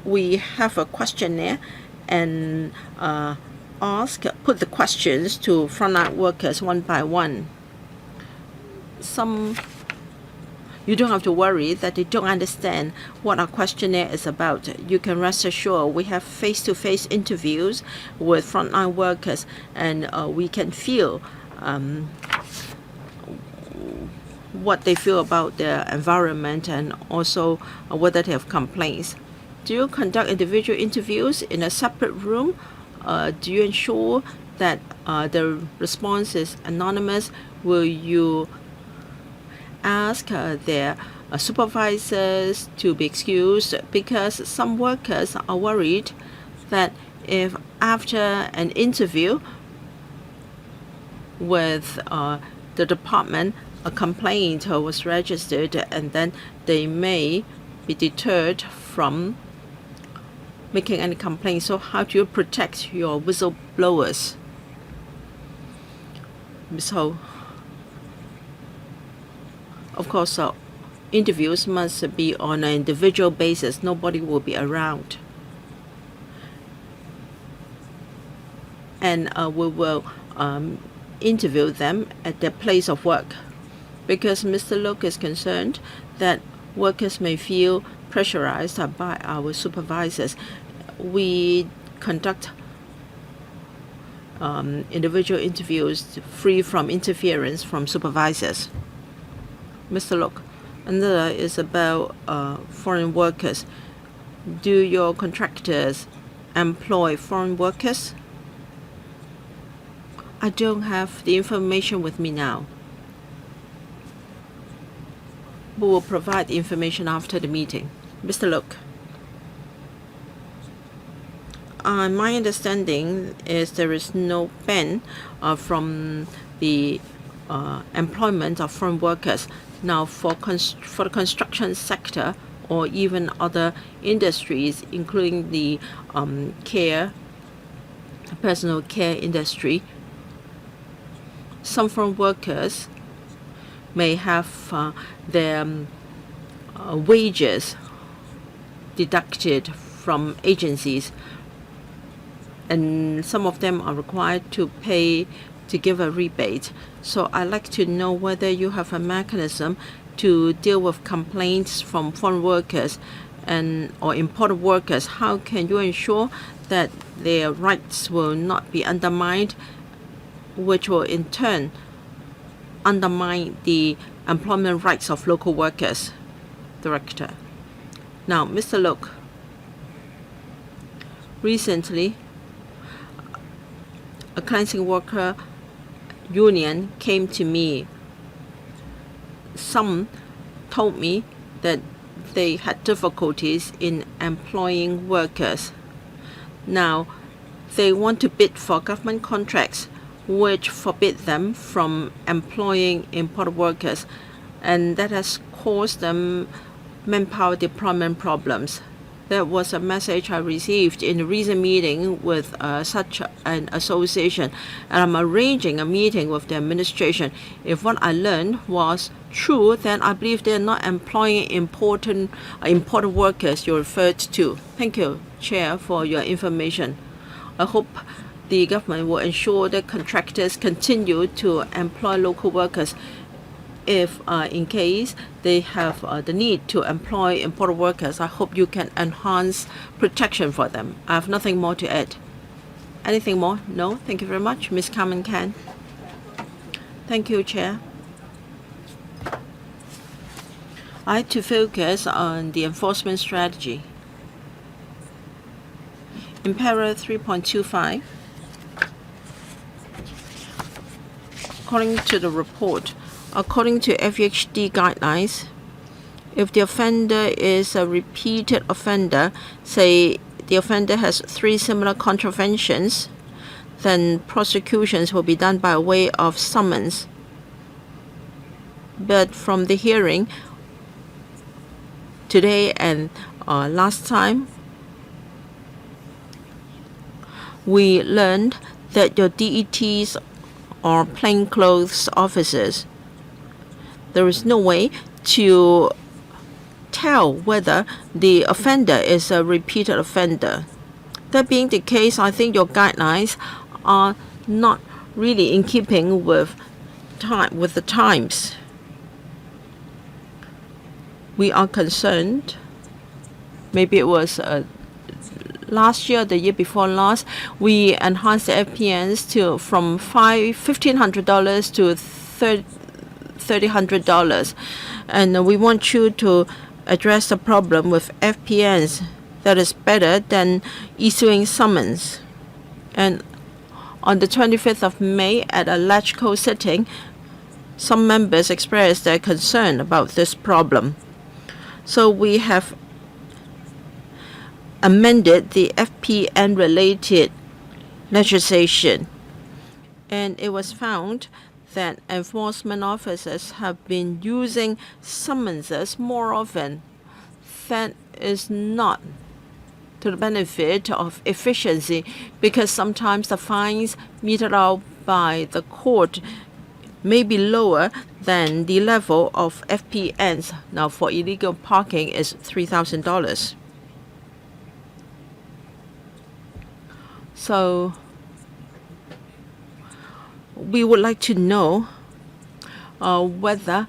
We have a questionnaire and put the questions to frontline workers one by one. You don't have to worry that they don't understand what our questionnaire is about. You can rest assured we have face-to-face interviews with frontline workers, and we can feel what they feel about their environment and also whether they have complaints. Do you conduct individual interviews in a separate room? Do you ensure that the response is anonymous? Will you ask their supervisors to be excused? Because some workers are worried that if after an interview with the department, a complaint was registered, and then they may be deterred from making any complaints. So how do you protect your whistleblowers? Ms. Ho. Of course, interviews must be on an individual basis. Nobody will be around. And we will interview them at their place of work, because Mr. Look is concerned that workers may feel pressurized by our supervisors. We conduct individual interviews free from interference from supervisors. Mr. Look, another is about foreign workers. Do your contractors employ foreign workers? I don't have the information with me now. We will provide the information after the meeting. Mr. Look. My understanding is there is no ban from the employment of foreign workers. Now, for the construction sector or even other industries, including the personal care industry, some foreign workers may have their wages deducted from agencies, and some of them are required to give a rebate. So I'd like to know whether you have a mechanism to deal with complaints from foreign workers or imported workers. How can you ensure that their rights will not be undermined, which will in turn undermine the employment rights of local workers? Director. Now, Mr. Look, recently, a cleansing worker union came to me. Some told me that they had difficulties in employing workers. Now, they want to bid for government contracts which forbid them from employing imported workers, and that has caused them manpower deployment problems. That was a message I received in a recent meeting with such an association, and I'm arranging a meeting with the administration. If what I learned was true, then I believe they're not employing imported workers you referred to. Thank you, Chair, for your information. I hope the government will ensure that contractors continue to employ local workers. If in case they have the need to employ imported workers, I hope you can enhance protection for them. I have nothing more to add. Anything more? No? Thank you very much. Ms. Carmen Can. Thank you, Chair. I like to focus on the enforcement strategy. In para 3.25, according to the report, according to FEHD guidelines, if the offender is a repeated offender, say the offender has 3 similar contraventions, then prosecutions will be done by way of summons. But from the hearing today and last time, we learned that your DETs are plainclothes officers. There is no way to tell whether the offender is a repeated offender. That being the case, I think your guidelines are not really in keeping with the times. We are concerned, maybe it was last year, the year before last, we enhanced the FPNs from $1,500 to $3,000, and we want you to address the problem with FPNs that is better than issuing summons. And on the 25th of May, at a LegCo sitting, some members expressed their concern about this problem. So we have amended the FPN-related legislation, and it was found that enforcement officers have been using summonses more often. That is not to the benefit of efficiency, because sometimes the fines meted out by the court may be lower than the level of FPNs. Now, for illegal parking is $3,000. So we would like to know whether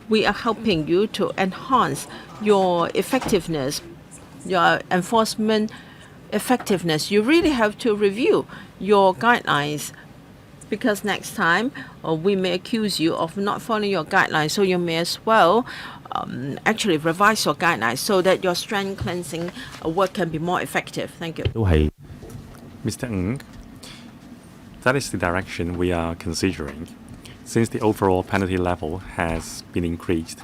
we are helping you to enhance your effectiveness, your enforcement effectiveness. You really have to review your guidelines, because next time we may accuse you of not following your guidelines. So you may as well actually revise your guidelines so that your strand cleansing work can be more effective. Thank you. Mr. Ng, that is the direction we are considering, since the overall penalty level has been increased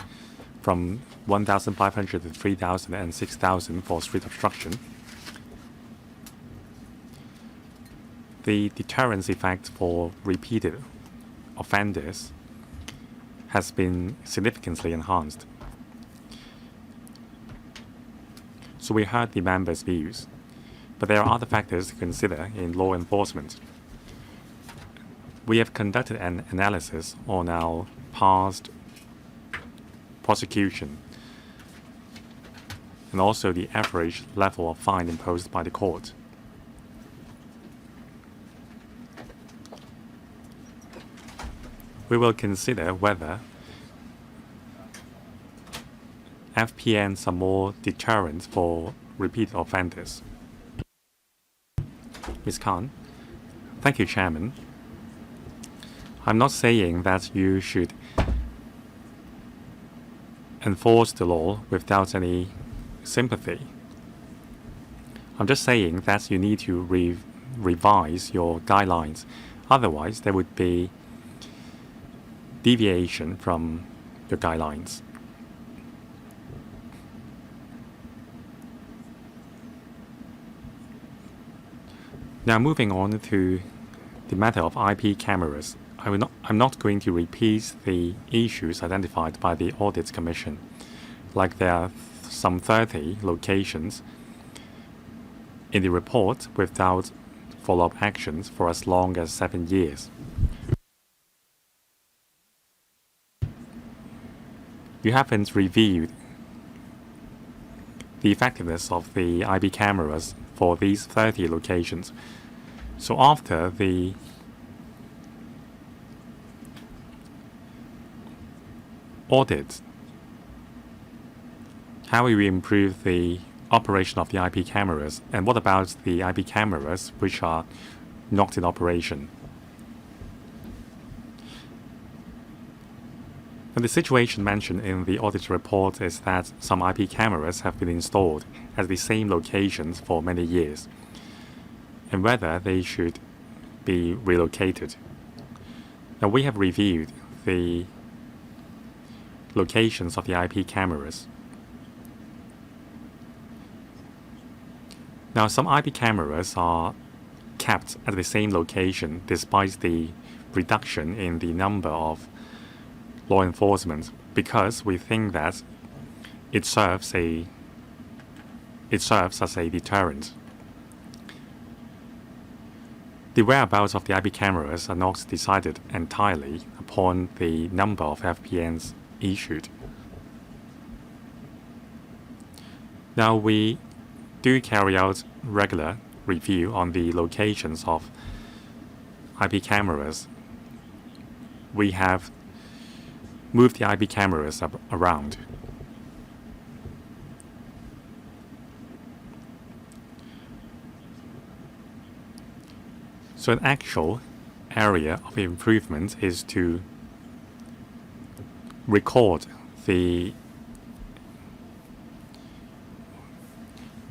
from 1,500 to 3,000 and 6,000 for street obstruction. The deterrence effect for repeated offenders has been significantly enhanced. So we heard the members' views, but there are other factors to consider in law enforcement. We have conducted an analysis on our past prosecution and also the average level of fine imposed by the court. We will consider whether FPNs are more deterrent for repeat offenders. Ms. Khan. Thank you, Chairman. I'm not saying that you should enforce the law without any sympathy. I'm just saying that you need to revise your guidelines. Otherwise, there would be deviation from your guidelines. Now, moving on to the matter of IP cameras, I'm not going to repeat the issues identified by the Audit Commission, like there are some 30 locations in the report without follow-up actions for as long as 7 years. You haven't reviewed the effectiveness of the IP cameras for these 30 locations. So after the audit, how will we improve the operation of the IP cameras? And what about the IP cameras which are not in operation? And the situation mentioned in the audit report is that some IP cameras have been installed at the same locations for many years, and whether they should be relocated. Now, we have reviewed the locations of the IP cameras. Now, some IP cameras are kept at the same location despite the reduction in the number of law enforcement, because we think that it serves as a deterrent. The whereabouts of the IP cameras are not decided entirely upon the number of FPNs issued. Now, we do carry out regular review on the locations of IP cameras. We have moved the IP cameras around. So an actual area of improvement is to record the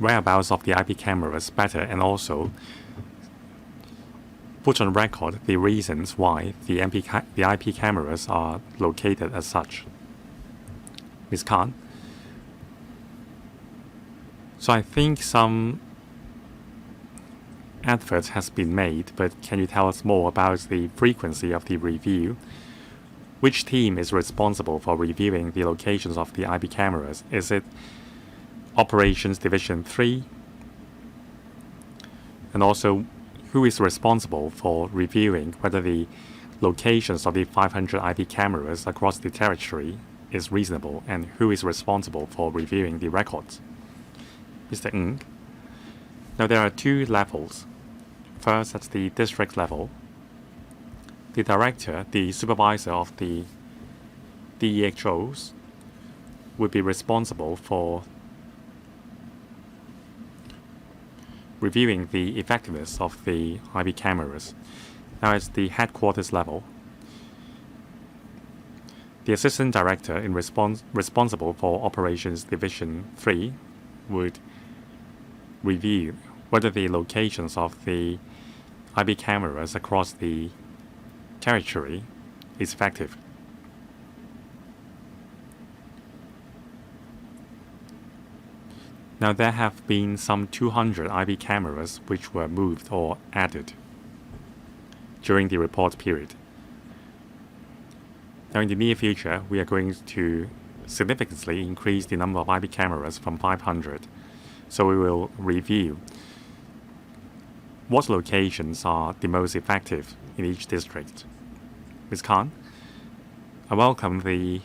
whereabouts of the IP cameras better, and also put on record the reasons why the IP cameras are located as such. Ms. Khan. So I think some effort has been made, but can you tell us more about the frequency of the review? Which team is responsible for reviewing the locations of the IP cameras? Is it Operations Division 3? And also, who is responsible for reviewing whether the locations of the 500 IP cameras across the territory is reasonable, and who is responsible for reviewing the records? Mr. Ng. Now, there are two levels. First, at the district level, the director, the supervisor of the DEHOs, would be responsible for reviewing the effectiveness of the IP cameras. Now, at the headquarters level, the assistant director responsible for Operations Division 3 would review whether the locations of the IP cameras across the territory is effective. Now, there have been some 200 IP cameras which were moved or added during the report period. Now, in the near future, we are going to significantly increase the number of IP cameras from 500. So we will review what locations are the most effective in each district. Ms. Khan, I welcome the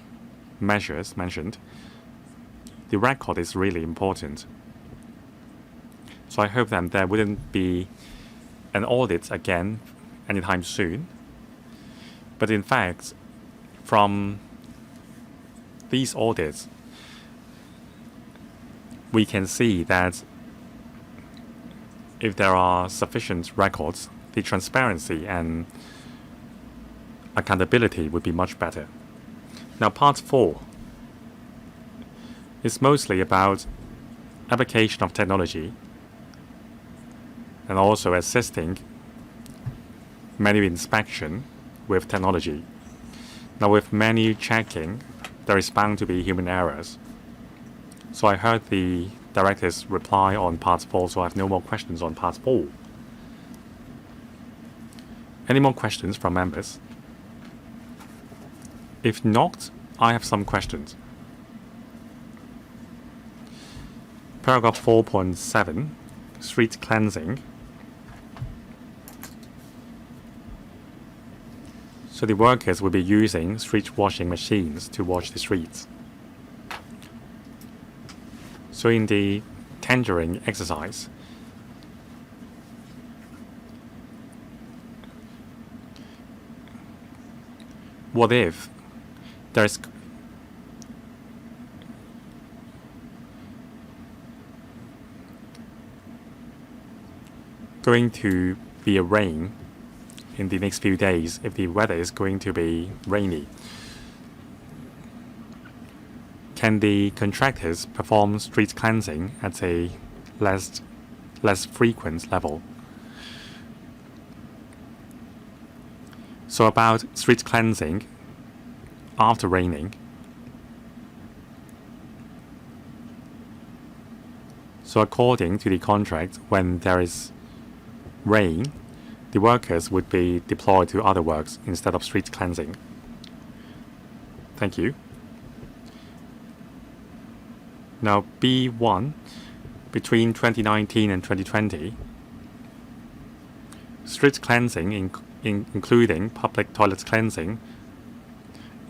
measures mentioned. The record is really important. So I hope that there wouldn't be an audit again anytime soon. But in fact, from these audits, we can see that if there are sufficient records, the transparency and accountability would be much better. Now, part 4 is mostly about application of technology and also assisting manual inspection with technology. Now, with manual checking, there is bound to be human errors. So I heard the director's reply on part 4, so I have no more questions on part 4. Any more questions from members? If not, I have some questions. Paragraph 4.7, street cleansing. So the workers will be using street washing machines to wash the streets. So in the tendering exercise, what if there's going to be a rain in the next few days, if the weather is going to be rainy? Can the contractors perform street cleansing at a less frequent level? So about street cleansing after raining. So according to the contract, when there is rain, the workers would be deployed to other works instead of street cleansing. Thank you. Now, B1, between 2019 and 2020, street cleansing, including public toilet cleansing,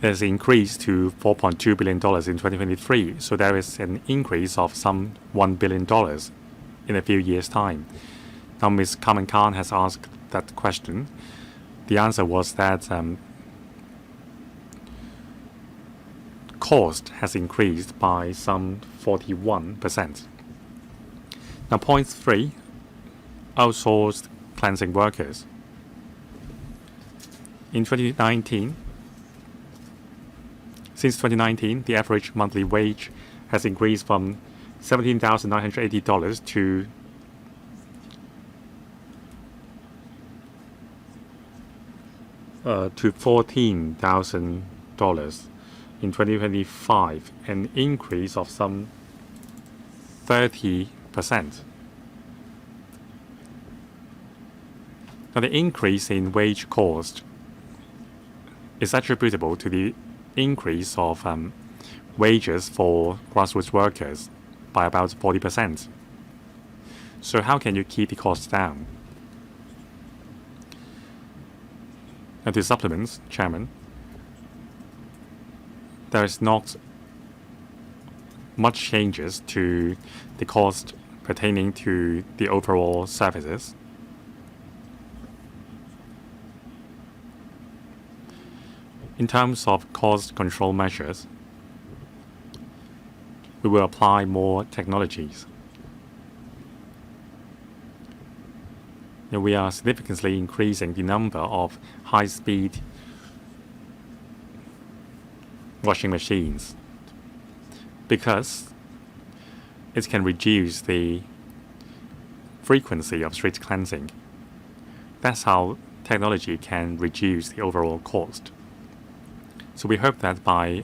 has increased to $4.2 billion in 2023. So there is an increase of some $1 billion in a few years' time. Now, Ms. Carmen Khan has asked that question. The answer was that cost has increased by some 41%. Now, point 3, outsourced cleansing workers. In 2019, since 2019, the average monthly wage has increased from $17,980 to $14,000 in 2025, an increase of some 30%. Now, the increase in wage cost is attributable to the increase of wages for grassroots workers by about 40%. So how can you keep the costs down? And to supplement, Chairman, there is not much changes to the cost pertaining to the overall services. In terms of cost control measures, we will apply more technologies. We are significantly increasing the number of high-speed washing machines because it can reduce the frequency of street cleansing. That's how technology can reduce the overall cost. So we hope that by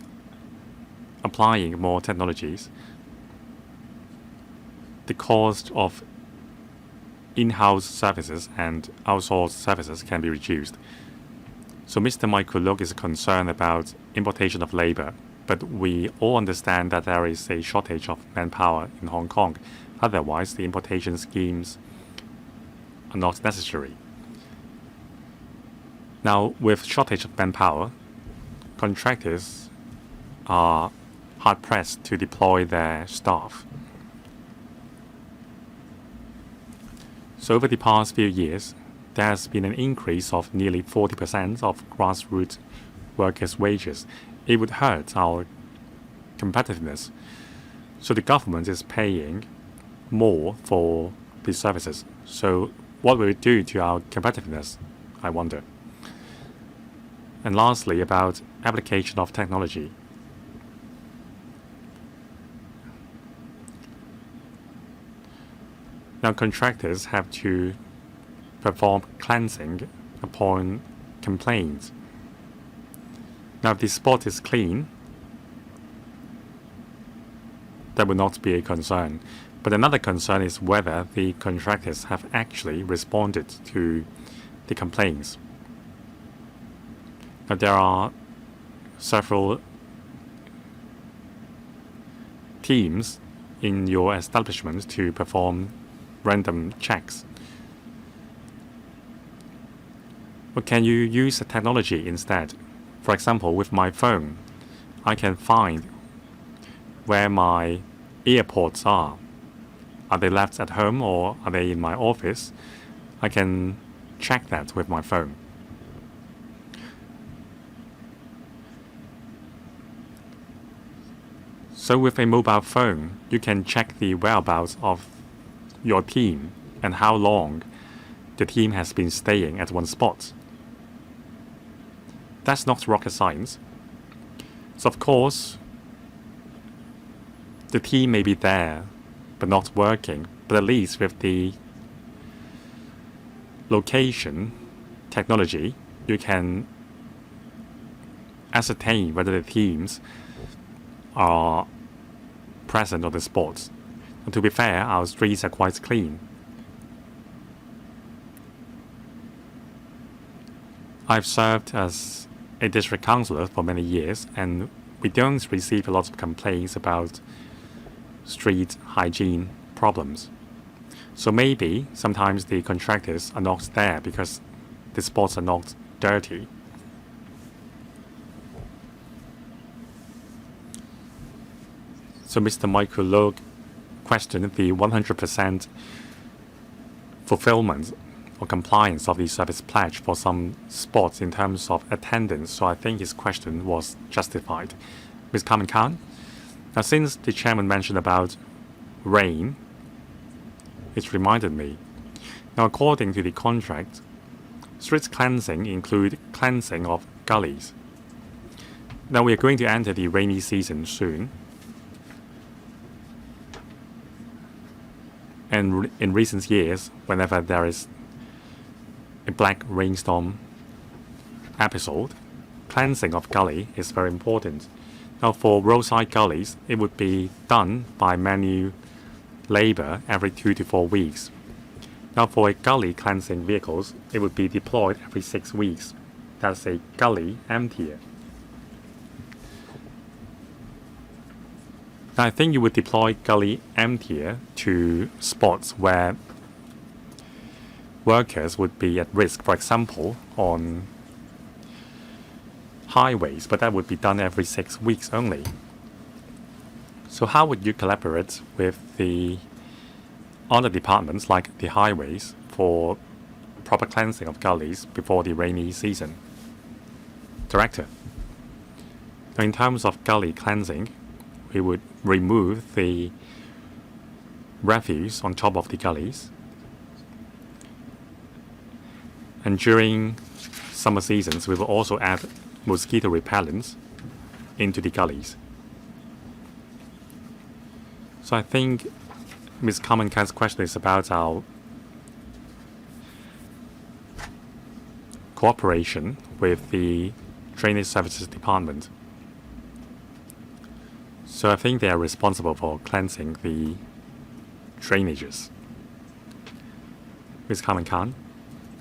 applying more technologies, the cost of in-house services and outsourced services can be reduced. So Mr. Michael Look is concerned about importation of labor, but we all understand that there is a shortage of manpower in Hong Kong. Otherwise, the importation schemes are not necessary. Now, with shortage of manpower, contractors are hard-pressed to deploy their staff. So over the past few years, there has been an increase of nearly 40% of grassroots workers' wages. It would hurt our competitiveness. So the government is paying more for these services. So what will it do to our competitiveness, I wonder? And lastly, about application of technology. Now, contractors have to perform cleansing upon complaints. Now, if the spot is clean, that would not be a concern. But another concern is whether the contractors have actually responded to the complaints. Now, there are several teams in your establishment to perform random checks. But can you use the technology instead? For example, with my phone, I can find where my earpods are. Are they left at home or are they in my office? I can check that with my phone. So with a mobile phone, you can check the whereabouts of your team and how long the team has been staying at one spot. That's not rocket science. So of course, the team may be there but not working, but at least with the location technology, you can ascertain whether the teams are present on the spot. And to be fair, our streets are quite clean. I've served as a district councillor for many years, and we don't receive a lot of complaints about street hygiene problems. So maybe sometimes the contractors are not there because the spots are not dirty. So Mr. Michael Look questioned the 100% fulfillment or compliance of the service pledge for some spots in terms of attendance. So I think his question was justified. Ms. Carmen Khan? Now, since the chairman mentioned about rain, it reminded me. Now, according to the contract, street cleansing include cleansing of gullies. Now, we are going to enter the rainy season soon. And in recent years, whenever there is a black rainstorm episode, cleansing of gully is very important. Now, for roadside gullies, it would be done by manual labor every 2 to 4 weeks. Now, for a gully cleansing vehicles, it would be deployed every 6 weeks. That's a gully emptier. Now, I think you would deploy gully emptier to spots where workers would be at risk, for example, on highways, but that would be done every 6 weeks only. So how would you collaborate with the other departments like the highways for proper cleansing of gullies before the rainy season? Director. Now, in terms of gully cleansing, we would remove the refuse on top of the gullies. And during summer seasons, we will also add mosquito repellents into the gullies. So I think Ms. Carmen Khan's question is about our cooperation with the Drainage Services Department. So I think they are responsible for cleansing the drainages. Ms. Carmen Khan,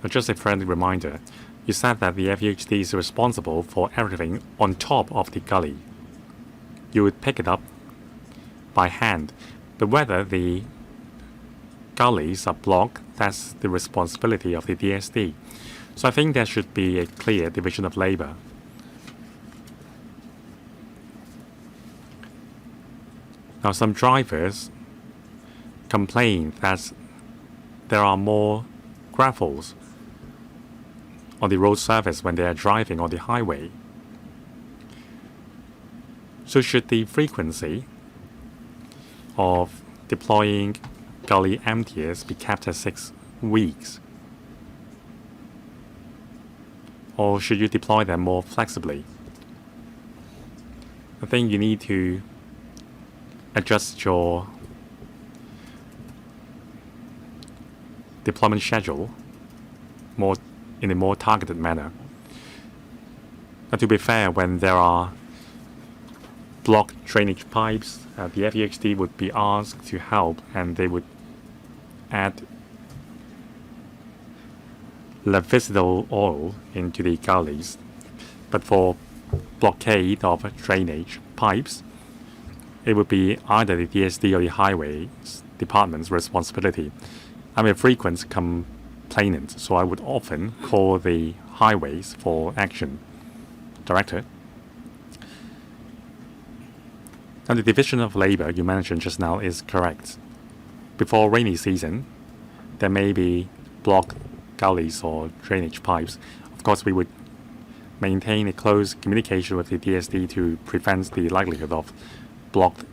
just a friendly reminder, you said that the FUHD is responsible for everything on top of the gully. You would pick it up by hand, but whether the gullies are blocked, that's the responsibility of the DSD. So I think there should be a clear division of labor. Now, some drivers complain that there are more gravels on the road surface when they are driving on the highway. So should the frequency of deploying gully emptiers be kept at 6 weeks? Or should you deploy them more flexibly? I think you need to adjust your deployment schedule in a more targeted manner. Now, to be fair, when there are blocked drainage pipes, the FUHD would be asked to help, and they would add levicidal oil into the gullies. But for blockade of drainage pipes, it would be either the DSD or the highways department's responsibility. I'm a frequent complainant, so I would often call the highways for action. Director? Now, the division of labor you mentioned just now is correct. Before rainy season, there may be blocked gullies or drainage pipes. Of course, we would maintain a close communication with the DSD to prevent the likelihood of blocked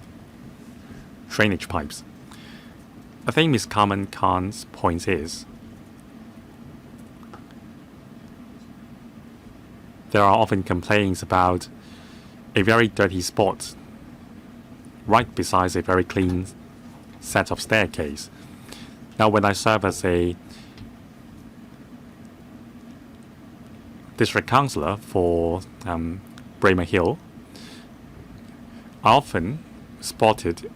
drainage pipes. I think Ms. Carmen Khan's point is there are often complaints about a very dirty spot right beside a very clean set of staircase. Now, when I serve as a district councillor for Braemar Hill, I often spotted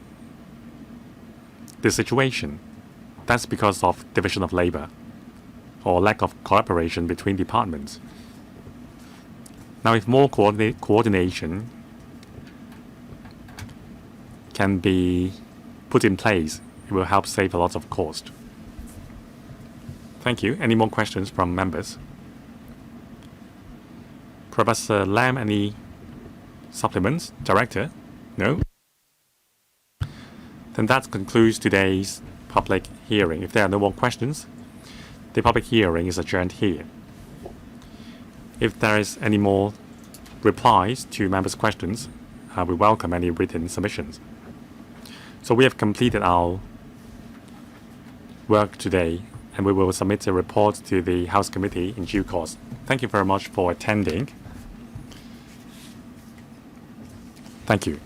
the situation. That's because of division of labor or lack of cooperation between departments. Now, if more coordination can be put in place, it will help save a lot of cost. Thank you. Any more questions from members? Professor Lam, any supplements? Director? No? Then that concludes today's public hearing. If there are no more questions, the public hearing is adjourned here. If there is any more replies to members' questions, we welcome any written submissions. So we have completed our work today, and we will submit a report to the House Committee in due course. Thank you very much for attending. Thank you.